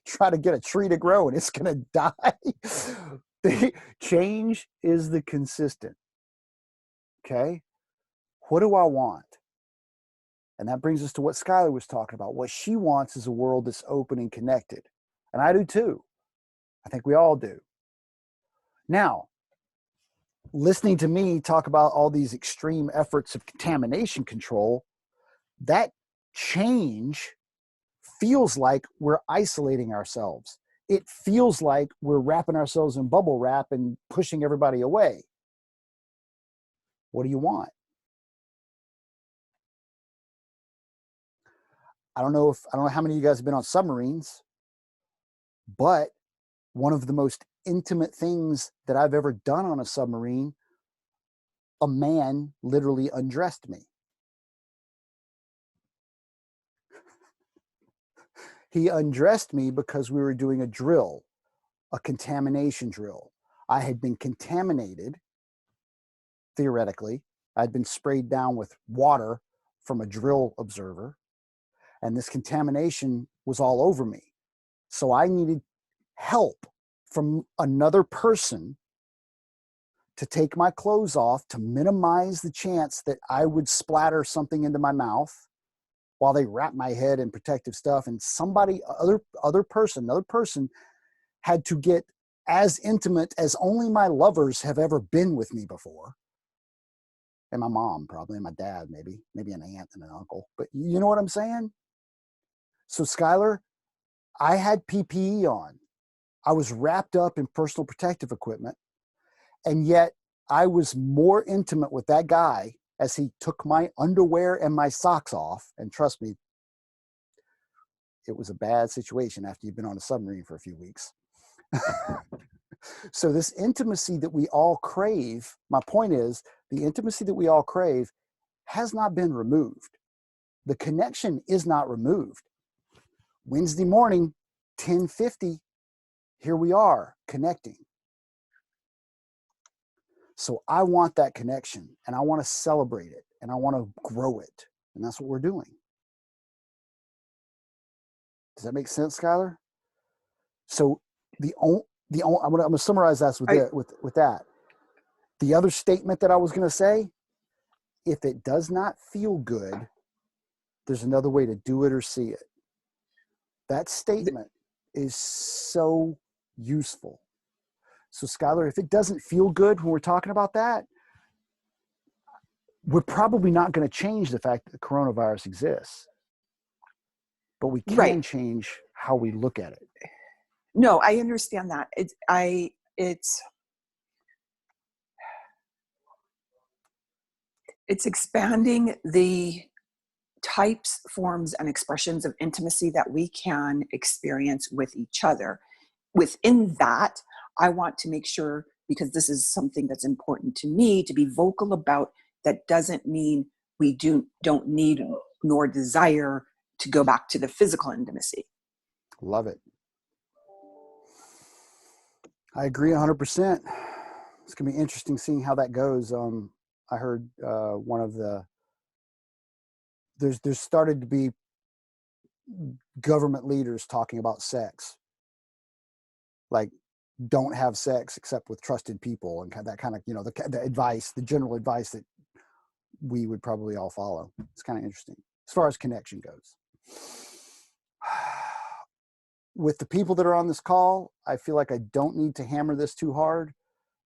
try to get a tree to grow and it's going to die. Change is the consistent. Okay. What do I want? And that brings us to what Skylar was talking about. What she wants is a world that's open and connected. And I do too. I think we all do. Now, listening to me talk about all these extreme efforts of contamination control, that change feels like we're isolating ourselves. It feels like we're wrapping ourselves in bubble wrap and pushing everybody away. What do you want? I don't know how many of you guys have been on submarines, but one of the most intimate things that I've ever done on a submarine a man literally undressed me. He undressed me because we were doing a drill, a contamination drill. I had been contaminated, theoretically. I'd been sprayed down with water from a drill observer, and this contamination was all over me. So I needed help from another person to take my clothes off to minimize the chance that I would splatter something into my mouth while they wrap my head in protective stuff. And another person had to get as intimate as only my lovers have ever been with me before. And my mom, probably, and my dad, maybe an aunt and an uncle. But you know what I'm saying? So Skylar, I had PPE on. I was wrapped up in personal protective equipment. And yet I was more intimate with that guy as he took my underwear and my socks off. And trust me, it was a bad situation after you've been on a submarine for a few weeks. So this intimacy that we all crave, my point is, the intimacy that we all crave has not been removed. The connection is not removed. Wednesday morning, 10:50, here we are connecting. So I want that connection, and I want to celebrate it, and I want to grow it. And that's what we're doing. Does that make sense, Skylar? So I'm going to summarize that with that. The other statement that I was going to say, if it does not feel good, there's another way to do it or see it. That statement is so useful. So Skylar, if it doesn't feel good when we're talking about that, we're probably not going to change the fact that the coronavirus exists, but we can change how we look at it. No, I understand that. It's expanding the types, forms, and expressions of intimacy that we can experience with each other. Within that, I want to make sure, because this is something that's important to me, to be vocal about. That doesn't mean we don't need nor desire to go back to the physical intimacy. Love it. I agree 100%. It's going to be interesting seeing how that goes. I heard there's started to be government leaders talking about sex. Like, don't have sex except with trusted people, and that kind of, the advice, the general advice that we would probably all follow. It's kind of interesting as far as connection goes. With the people that are on this call, I feel like I don't need to hammer this too hard.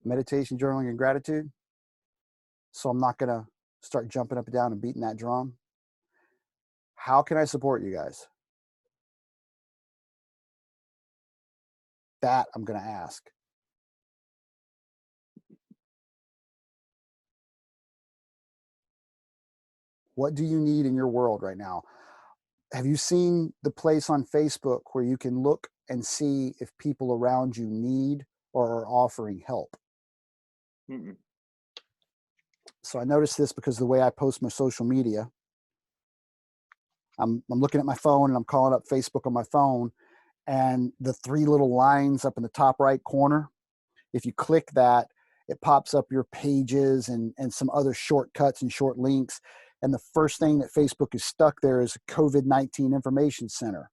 Meditation, journaling, and gratitude. So I'm not going to start jumping up and down and beating that drum. How can I support you guys? That I'm going to ask. What do you need in your world right now? Have you seen the place on Facebook where you can look and see if people around you need or are offering help? Mm-mm. So I noticed this because the way I post my social media, I'm looking at my phone and I'm calling up Facebook on my phone, and the three little lines up in the top right corner, if you click that, it pops up your pages and some other shortcuts and short links. And the first thing that Facebook is stuck there is a COVID-19 information center.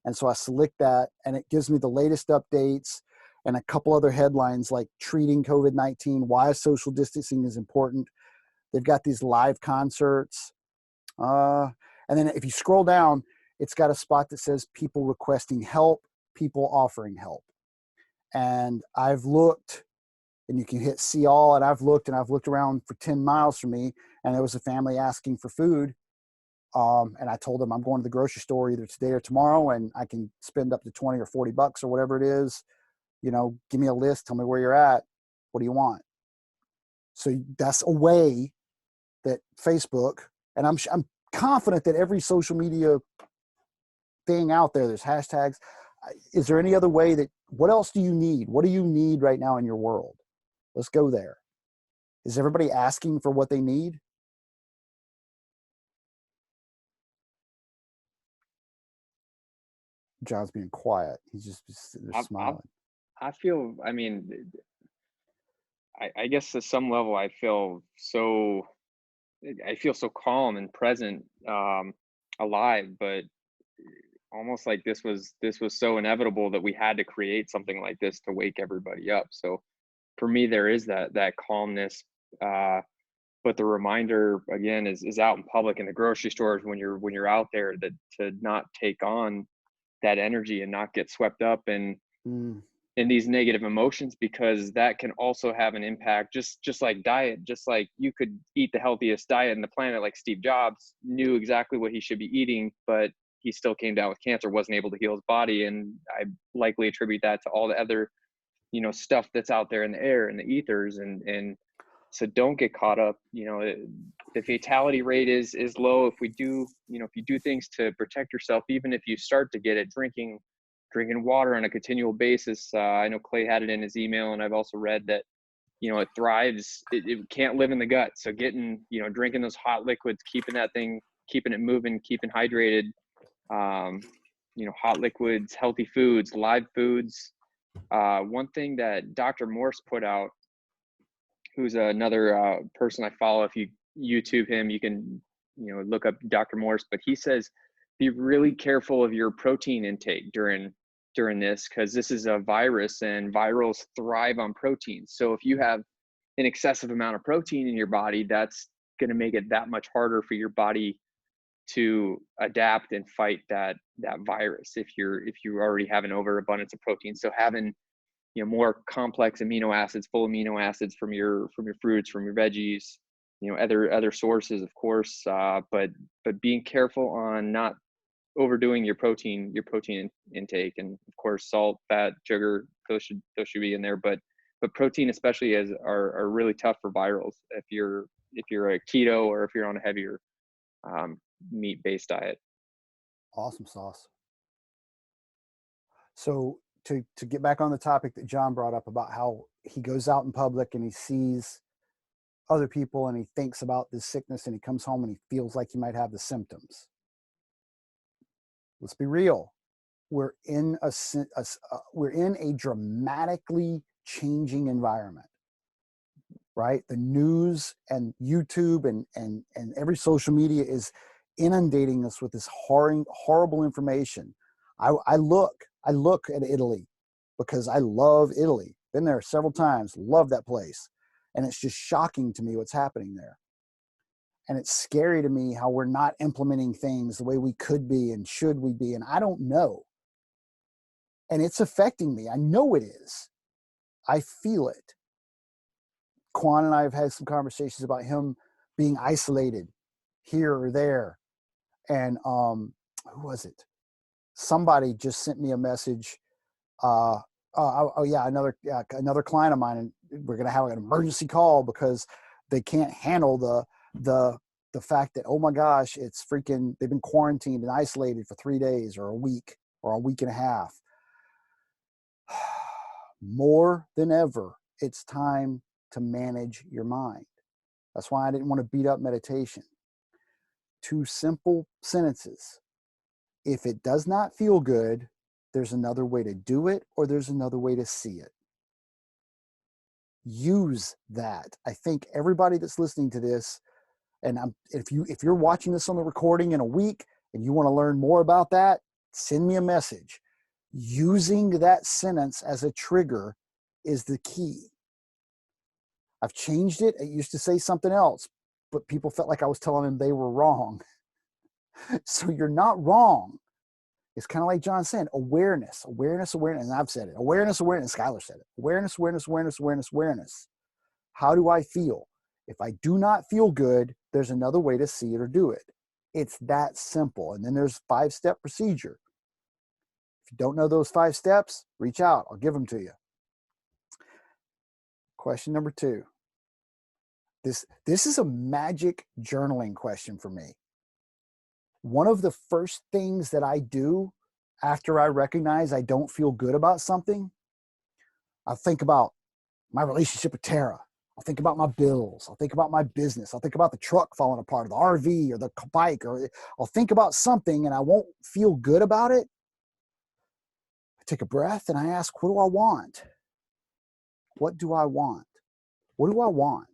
And so I select that, and it gives me the latest updates and a couple other headlines like treating COVID-19, why social distancing is important. They've got these live concerts. And then if you scroll down, it's got a spot that says people requesting help, people offering help. And I've looked, and you can hit see all, and I've looked around for 10 miles from me, and there was a family asking for food. And I told them I'm going to the grocery store either today or tomorrow, and I can spend up to 20 or 40 bucks or whatever it is. Give me a list, tell me where you're at. What do you want? So that's a way that Facebook, and I'm confident that every social media thing out there, there's hashtags. Is there any other way what else do you need? What do you need right now in your world? Let's go there. Is everybody asking for what they need? John's being quiet. He's just sitting there smiling. I feel, I mean, I guess at some level I feel so calm and present, alive, but almost like this was so inevitable that we had to create something like this to wake everybody up. So for me, there is that calmness, but the reminder again is out in public in the grocery stores when you're out there, that to not take on that energy and not get swept up in these negative emotions, because that can also have an impact, just like diet. Just like you could eat the healthiest diet on the planet, like Steve Jobs knew exactly what he should be eating, but he still came down with cancer, wasn't able to heal his body. And I likely attribute that to all the other, stuff that's out there in the air and the ethers. And so don't get caught up. The fatality rate is low if we do, if you do things to protect yourself. Even if you start to get it, drinking water on a continual basis. I know Clay had it in his email, and I've also read that it thrives. It can't live in the gut. So getting, drinking those hot liquids, keeping it moving, keeping hydrated. Hot liquids, healthy foods, live foods. One thing that Dr. Morse put out, who's another person I follow. If you YouTube him, you can look up Dr. Morse. But he says, be really careful of your protein intake during this, because this is a virus and virals thrive on protein. So if you have an excessive amount of protein in your body, that's going to make it that much harder for your body to adapt and fight that virus if you already have an overabundance of protein. So having more complex amino acids, full amino acids from your fruits, from your veggies, other sources, of course, but being careful on not overdoing your protein intake. And of course, salt, fat, sugar, those should be in there, but protein especially are really tough for virals if you're a keto or if you're on a heavier meat-based diet. Awesome sauce. So to get back on the topic that John brought up about how he goes out in public and he sees other people and he thinks about this sickness, and he comes home and he feels like he might have the symptoms. Let's be real. We're in a dramatically changing environment, right? The news and YouTube and every social media is inundating us with this horrible information. I look at Italy because I love Italy. Been there several times, love that place. And it's just shocking to me what's happening there. And it's scary to me how we're not implementing things the way we could be and should we be. And I don't know. And it's affecting me. I know it is. I feel it. Quan and I have had some conversations about him being isolated here or there. And who was it? Somebody just sent me a message. Another client of mine, and we're going to have an emergency call because they can't handle the fact that, oh my gosh, it's freaking, they've been quarantined and isolated for 3 days or a week or a week and a half. More than ever, it's time to manage your mind. That's why I didn't want to beat up meditation. 2 simple sentences. If it does not feel good, there's another way to do it, or there's another way to see it. Use that. I think everybody that's listening to this, and if you're watching this on the recording in a week and you want to learn more about that, send me a message. Using that sentence as a trigger is the key. I've changed it. It used to say something else, but people felt like I was telling them they were wrong. So you're not wrong. It's kind of like John said, awareness. And I've said it. Awareness. Skylar said it. Awareness. How do I feel? If I do not feel good, there's another way to see it or do it. It's that simple. And then there's 5-step procedure. If you don't know those 5 steps, reach out. I'll give them to you. Question number 2. This is a magic journaling question for me. One of the first things that I do after I recognize I don't feel good about something, I think about my relationship with Tara. I'll think about my bills. I'll think about my business. I'll think about the truck falling apart, or the RV, or the bike, or I'll think about something and I won't feel good about it. I take a breath and I ask, what do I want? What do I want? What do I want?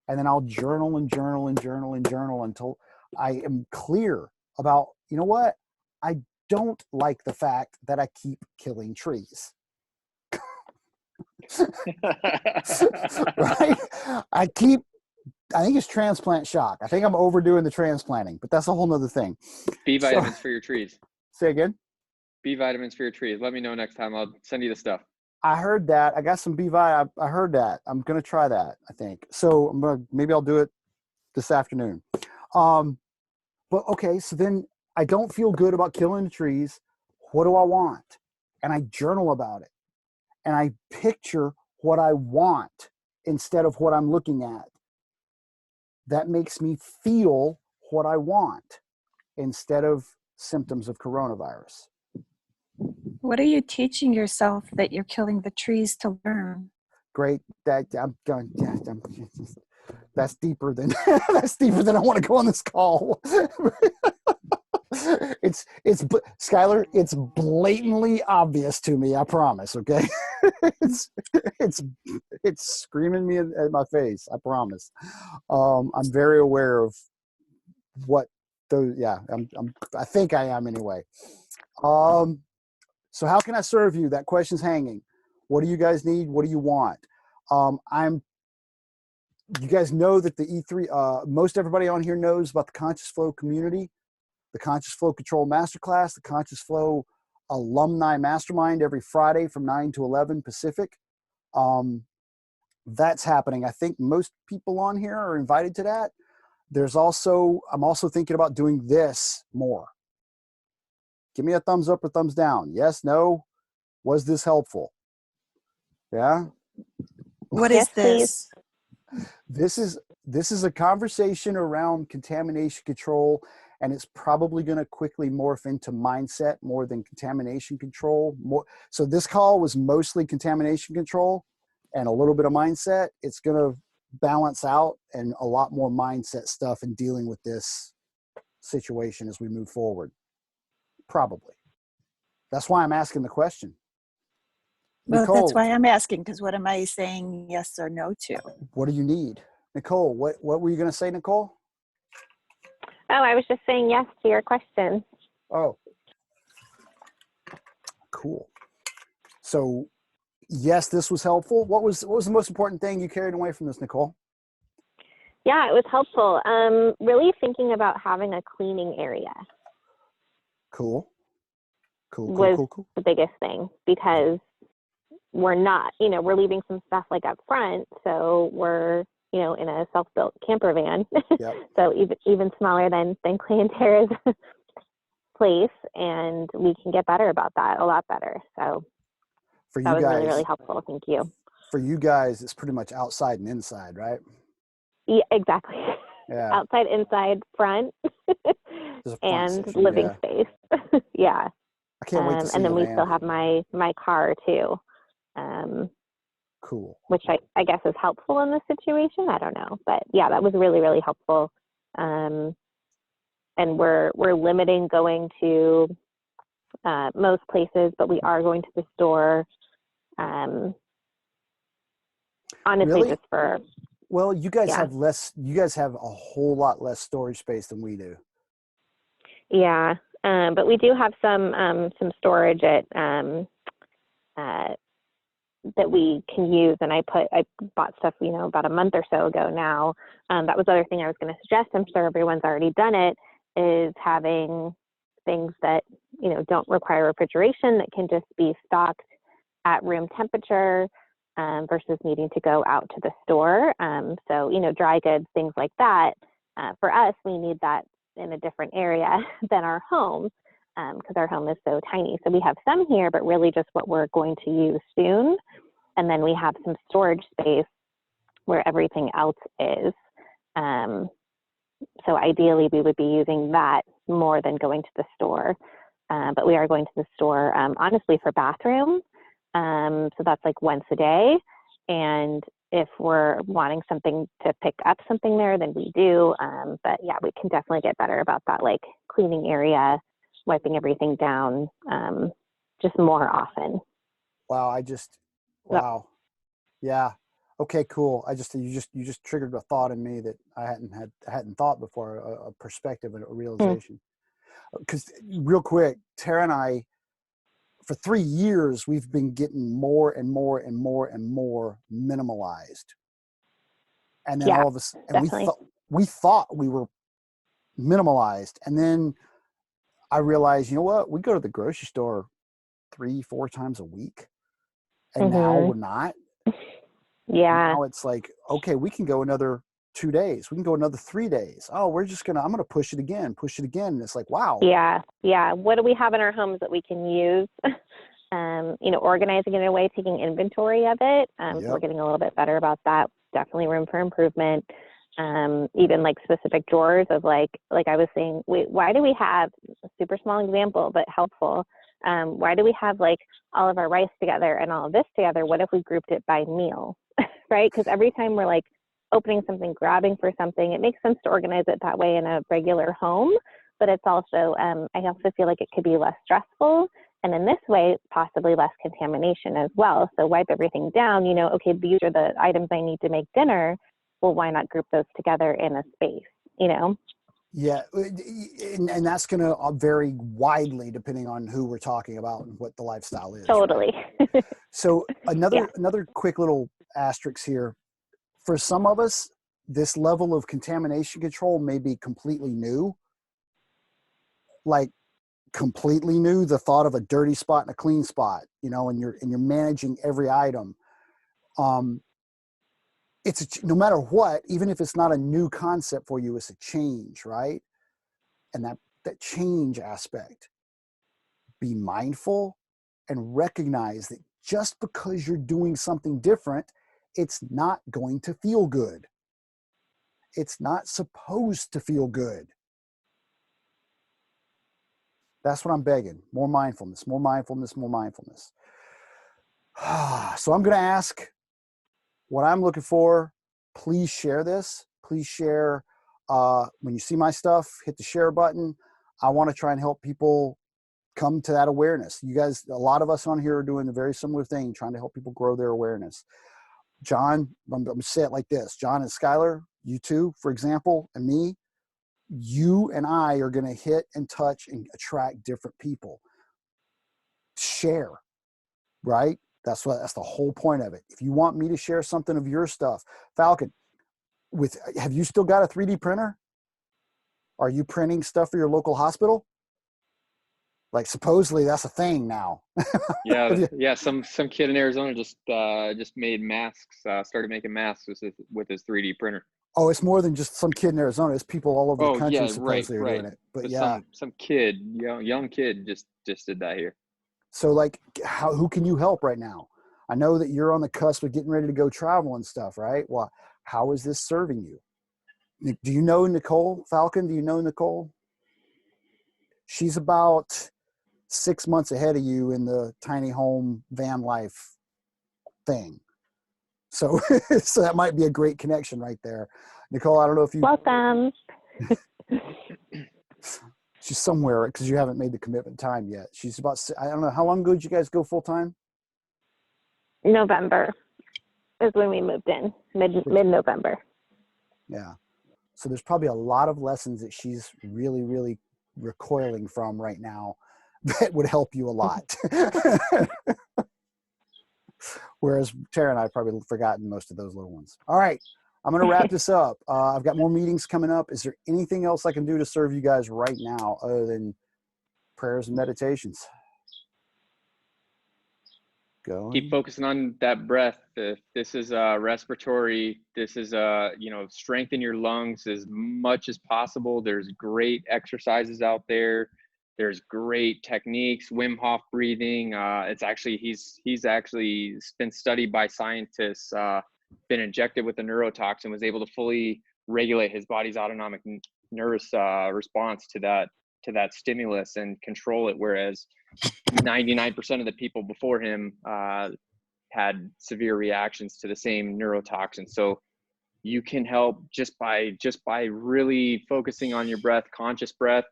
And then I'll journal and journal and journal and journal until I am clear about, you know what? I don't like the fact that I keep killing trees. Right? I think it's transplant shock. I think I'm overdoing the transplanting, but that's a whole nother thing. B vitamins for your trees. Say again? B vitamins for your trees. Let me know next time. I'll send you the stuff. I heard that. I got some I heard that. I'm going to try that, I think. So maybe I'll do it this afternoon. But okay, so then I don't feel good about killing the trees. What do I want? And I journal about it. And I picture what I want instead of what I'm looking at. That makes me feel what I want instead of symptoms of coronavirus. What are you teaching yourself that you're killing the trees to learn? Great. That's deeper than that's deeper than I want to go on this call. It's Skylar, it's blatantly obvious to me, I promise, okay? it's screaming me at my face, I promise. I'm very aware of what those, yeah, I think I am anyway. So how can I serve you? That question's hanging. What do you guys need? What do you want? You guys know that the E3, most everybody on here knows about the Conscious Flow community, the Conscious Flow Control Masterclass, the Conscious Flow Alumni Mastermind every Friday from 9 to 11 Pacific. That's happening. I think most people on here are invited to that. I'm also thinking about doing this more. Give me a thumbs up or thumbs down. Yes, no. Was this helpful? Yeah. What is Yes, this? This is a conversation around contamination control, and it's probably going to quickly morph into mindset more than contamination control. So this call was mostly contamination control and a little bit of mindset. It's going to balance out and a lot more mindset stuff in dealing with this situation as we move forward. Probably. That's why I'm asking the question. Well, Nicole, that's why I'm asking, because what am I saying yes or no to? what do you need? Nicole, what were you going to say, Nicole? Oh, I was just saying yes to your question. Oh, cool. So, yes, this was helpful. What was the most important thing you carried away from this, Nicole? Yeah, it was helpful. Really thinking about having a cleaning area Cool. was the biggest thing, because we're not, we're leaving some stuff like up front. So we're, in a self-built camper van. Yep. So even smaller than Clay and Tara's place. And we can get better about that, a lot better. So For you that was guys, really, really helpful. Thank you. For you guys, it's pretty much outside and inside, right? Yeah, exactly. Yeah. Outside, inside, front, There's a front and section, living yeah. space. Yeah. I can't wait to see and then the we van. still have my car too, Cool. which I guess is helpful in this situation. I don't know, but yeah, that was really, really helpful. And we're limiting going to most places, but we are going to the store. Honestly, Really? just for. Well, you guys Yeah. have less. You guys have a whole lot less storage space than we do. Yeah, but we do have some storage at that we can use, and I bought stuff, about a month or so ago now. That was the other thing I was going to suggest. I'm sure everyone's already done it, is having things that, don't require refrigeration, that can just be stocked at room temperature, versus needing to go out to the store. So, dry goods, things like that. For us, we need that in a different area than our home, because our home is so tiny. So we have some here, but really just what we're going to use soon. And then we have some storage space where everything else is. So ideally, we would be using that more than going to the store. But we are going to the store, honestly, for bathrooms. So that's like once a day. And if we're wanting something to pick up something there, then we do. But yeah, we can definitely get better about that, like cleaning area, wiping everything down, just more often. Wow. Yep. Wow. Yeah. Okay, cool. You just triggered a thought in me that I hadn't thought before, a perspective and a realization. Because real quick, Tara and I, for 3 years, we've been getting more and more and more and more minimalized. And then Yeah, all of us, and definitely. we thought we were minimalized. And then I realized, you know what? We go to the grocery store 3-4 times a week. And now we're not. Yeah. Now it's like, okay, we can go another 2 days. We can go another 3 days. Oh, I'm going to push it again. And it's like, wow. Yeah. Yeah. What do we have in our homes that we can use? Organizing it in a way, taking inventory of it. So we're getting a little bit better about that. Definitely room for improvement. Even like specific drawers of like I was saying, why do we have a super small example, but helpful? Why do we have like all of our rice together and all of this together? What if we grouped it by meal, right? Because every time we're like opening something, grabbing for something, it makes sense to organize it that way in a regular home. But it's also, I also feel like it could be less stressful. And in this way, possibly less contamination as well. So wipe everything down, okay, these are the items I need to make dinner. Well, why not group those together in a space, Yeah. And that's going to vary widely depending on who we're talking about and what the lifestyle is. Totally. Right? So another quick little asterisk here. For some of us, this level of contamination control may be completely new. Like completely new, the thought of a dirty spot and a clean spot, and you're managing every item. No matter what, even if it's not a new concept for you, it's a change, right? And that change aspect, be mindful and recognize that just because you're doing something different, it's not going to feel good. It's not supposed to feel good. That's what I'm begging. More mindfulness, more mindfulness, more mindfulness. So I'm going to ask what I'm looking for. Please share this. Please share. When you see my stuff, hit the share button. I want to try and help people come to that awareness. You guys, a lot of us on here are doing a very similar thing, trying to help people grow their awareness. John, I'm going to say it like this. John and Skylar, you two, for example, and me, you and I are going to hit and touch and attract different people. Share, right? That's the whole point of it. If you want me to share something of your stuff, Falcon, have you still got a 3D printer? Are you printing stuff for your local hospital? Like supposedly that's a thing now. Yeah. Some kid in Arizona just made masks. Started making masks with his 3D printer. Oh, it's more than just some kid in Arizona. It's people all over the country yeah, supposedly are doing it. But yeah, some kid, young kid just did that here. So like, who can you help right now? I know that you're on the cusp of getting ready to go travel and stuff, right? Well, how is this serving you? Do you know Nicole Falcon? Do you know Nicole? She's about 6 months ahead of you in the tiny home van life thing. So, so that might be a great connection right there. Nicole, I don't know if you... Welcome. She's somewhere because you haven't made the commitment time yet. She's about, I don't know, how long ago did you guys go full time? November is when we moved in, mid-November. Yeah. So there's probably a lot of lessons that she's really, really recoiling from right now that would help you a lot. Whereas Tara and I probably forgotten most of those little ones. All right. I'm going to wrap this up. I've got more meetings coming up. Is there anything else I can do to serve you guys right now other than prayers and meditations? Go. Keep focusing on that breath. If this is respiratory, this is strengthen your lungs as much as possible. There's great exercises out there. There's great techniques, Wim Hof breathing. It's actually he's actually been studied by scientists. Been injected with a neurotoxin, was able to fully regulate his body's autonomic nervous response to that stimulus and control it, whereas 99% of the people before him had severe reactions to the same neurotoxin. So you can help just by really focusing on your breath, conscious breath,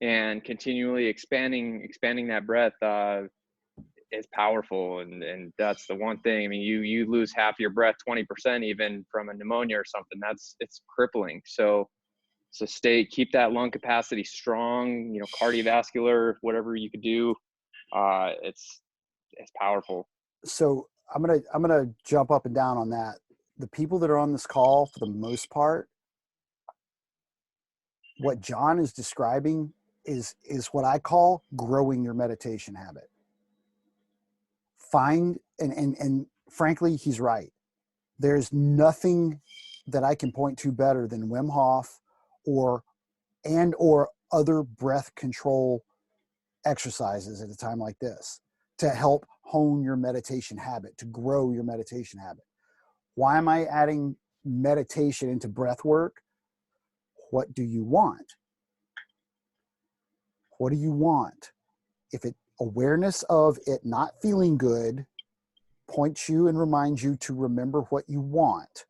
and continually expanding that breath is powerful. And that's the one thing. I mean, you lose half your breath, 20% even from a pneumonia or something. It's crippling. So keep that lung capacity strong, you know, cardiovascular, whatever you could do. It's powerful. So I'm gonna jump up and down on that. The people that are on this call, for the most part, what John is describing is what I call growing your meditation habit. Find and frankly, he's right. There's nothing that I can point to better than Wim Hof or other breath control exercises at a time like this to help hone your meditation habit, to grow your meditation habit. Why am I adding meditation into breath work? What do you want? What do you want? If awareness of it not feeling good points you and reminds you to remember what you want.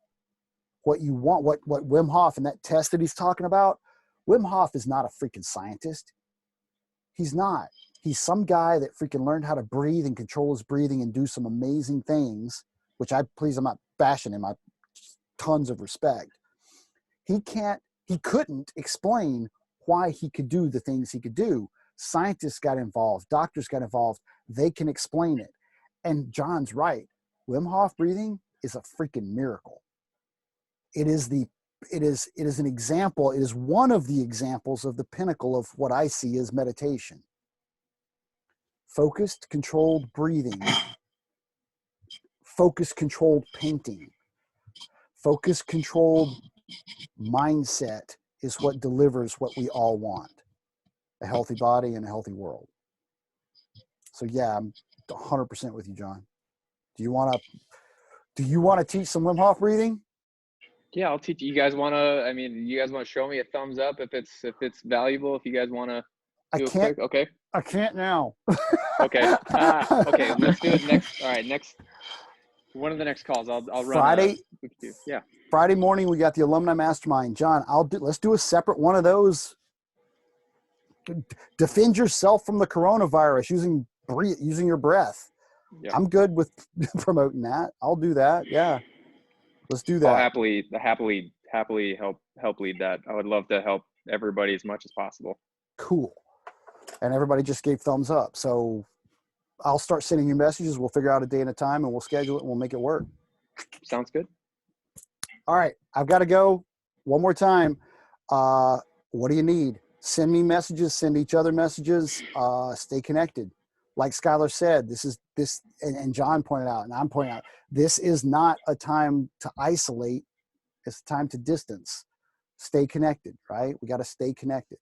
What Wim Hof and that test that he's talking about, Wim Hof is not a freaking scientist. He's not. He's some guy that freaking learned how to breathe and control his breathing and do some amazing things, which I'm not bashing him. I tons of respect. He couldn't explain why he could do the things he could do. Scientists got involved, doctors got involved. They can explain it. And John's right. Wim Hof breathing is a freaking miracle. It is an example. It is one of the examples of the pinnacle of what I see as meditation. Focused, controlled breathing. Focused, controlled painting. Focused, controlled mindset is what delivers what we all want. A healthy body and a healthy world. So yeah, I'm 100% with you, John. Do you want to teach some Wim Hof breathing? Yeah, I'll teach you. You guys want to show me a thumbs up if it's valuable, if you guys want to do quick? Okay. I can't now. Okay. Okay. Let's do it next. All right. Next. One of the next calls. I'll run Friday. Yeah. Friday morning, we got the alumni mastermind. John, let's do a separate one of those. Defend yourself from the coronavirus using your breath. Yeah. I'm good with promoting that. I'll do that. Yeah. Let's do that. I'll happily help lead that. I would love to help everybody as much as possible. Cool. And everybody just gave thumbs up. So I'll start sending you messages. We'll figure out a day and a time and we'll schedule it and we'll make it work. Sounds good. All right. I've got to go one more time. What do you need? Send me messages, send each other messages, stay connected. Like Skylar said, and John pointed out, and I'm pointing out, this is not a time to isolate. It's a time to distance. Stay connected, right? We got to stay connected.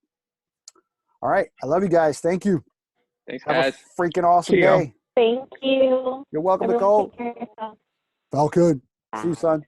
All right. I love you guys. Thank you. Thanks, guys. Have a freaking awesome day. Thank you. You're welcome, Everyone Nicole. take care of yourself. Felt good. See you, son.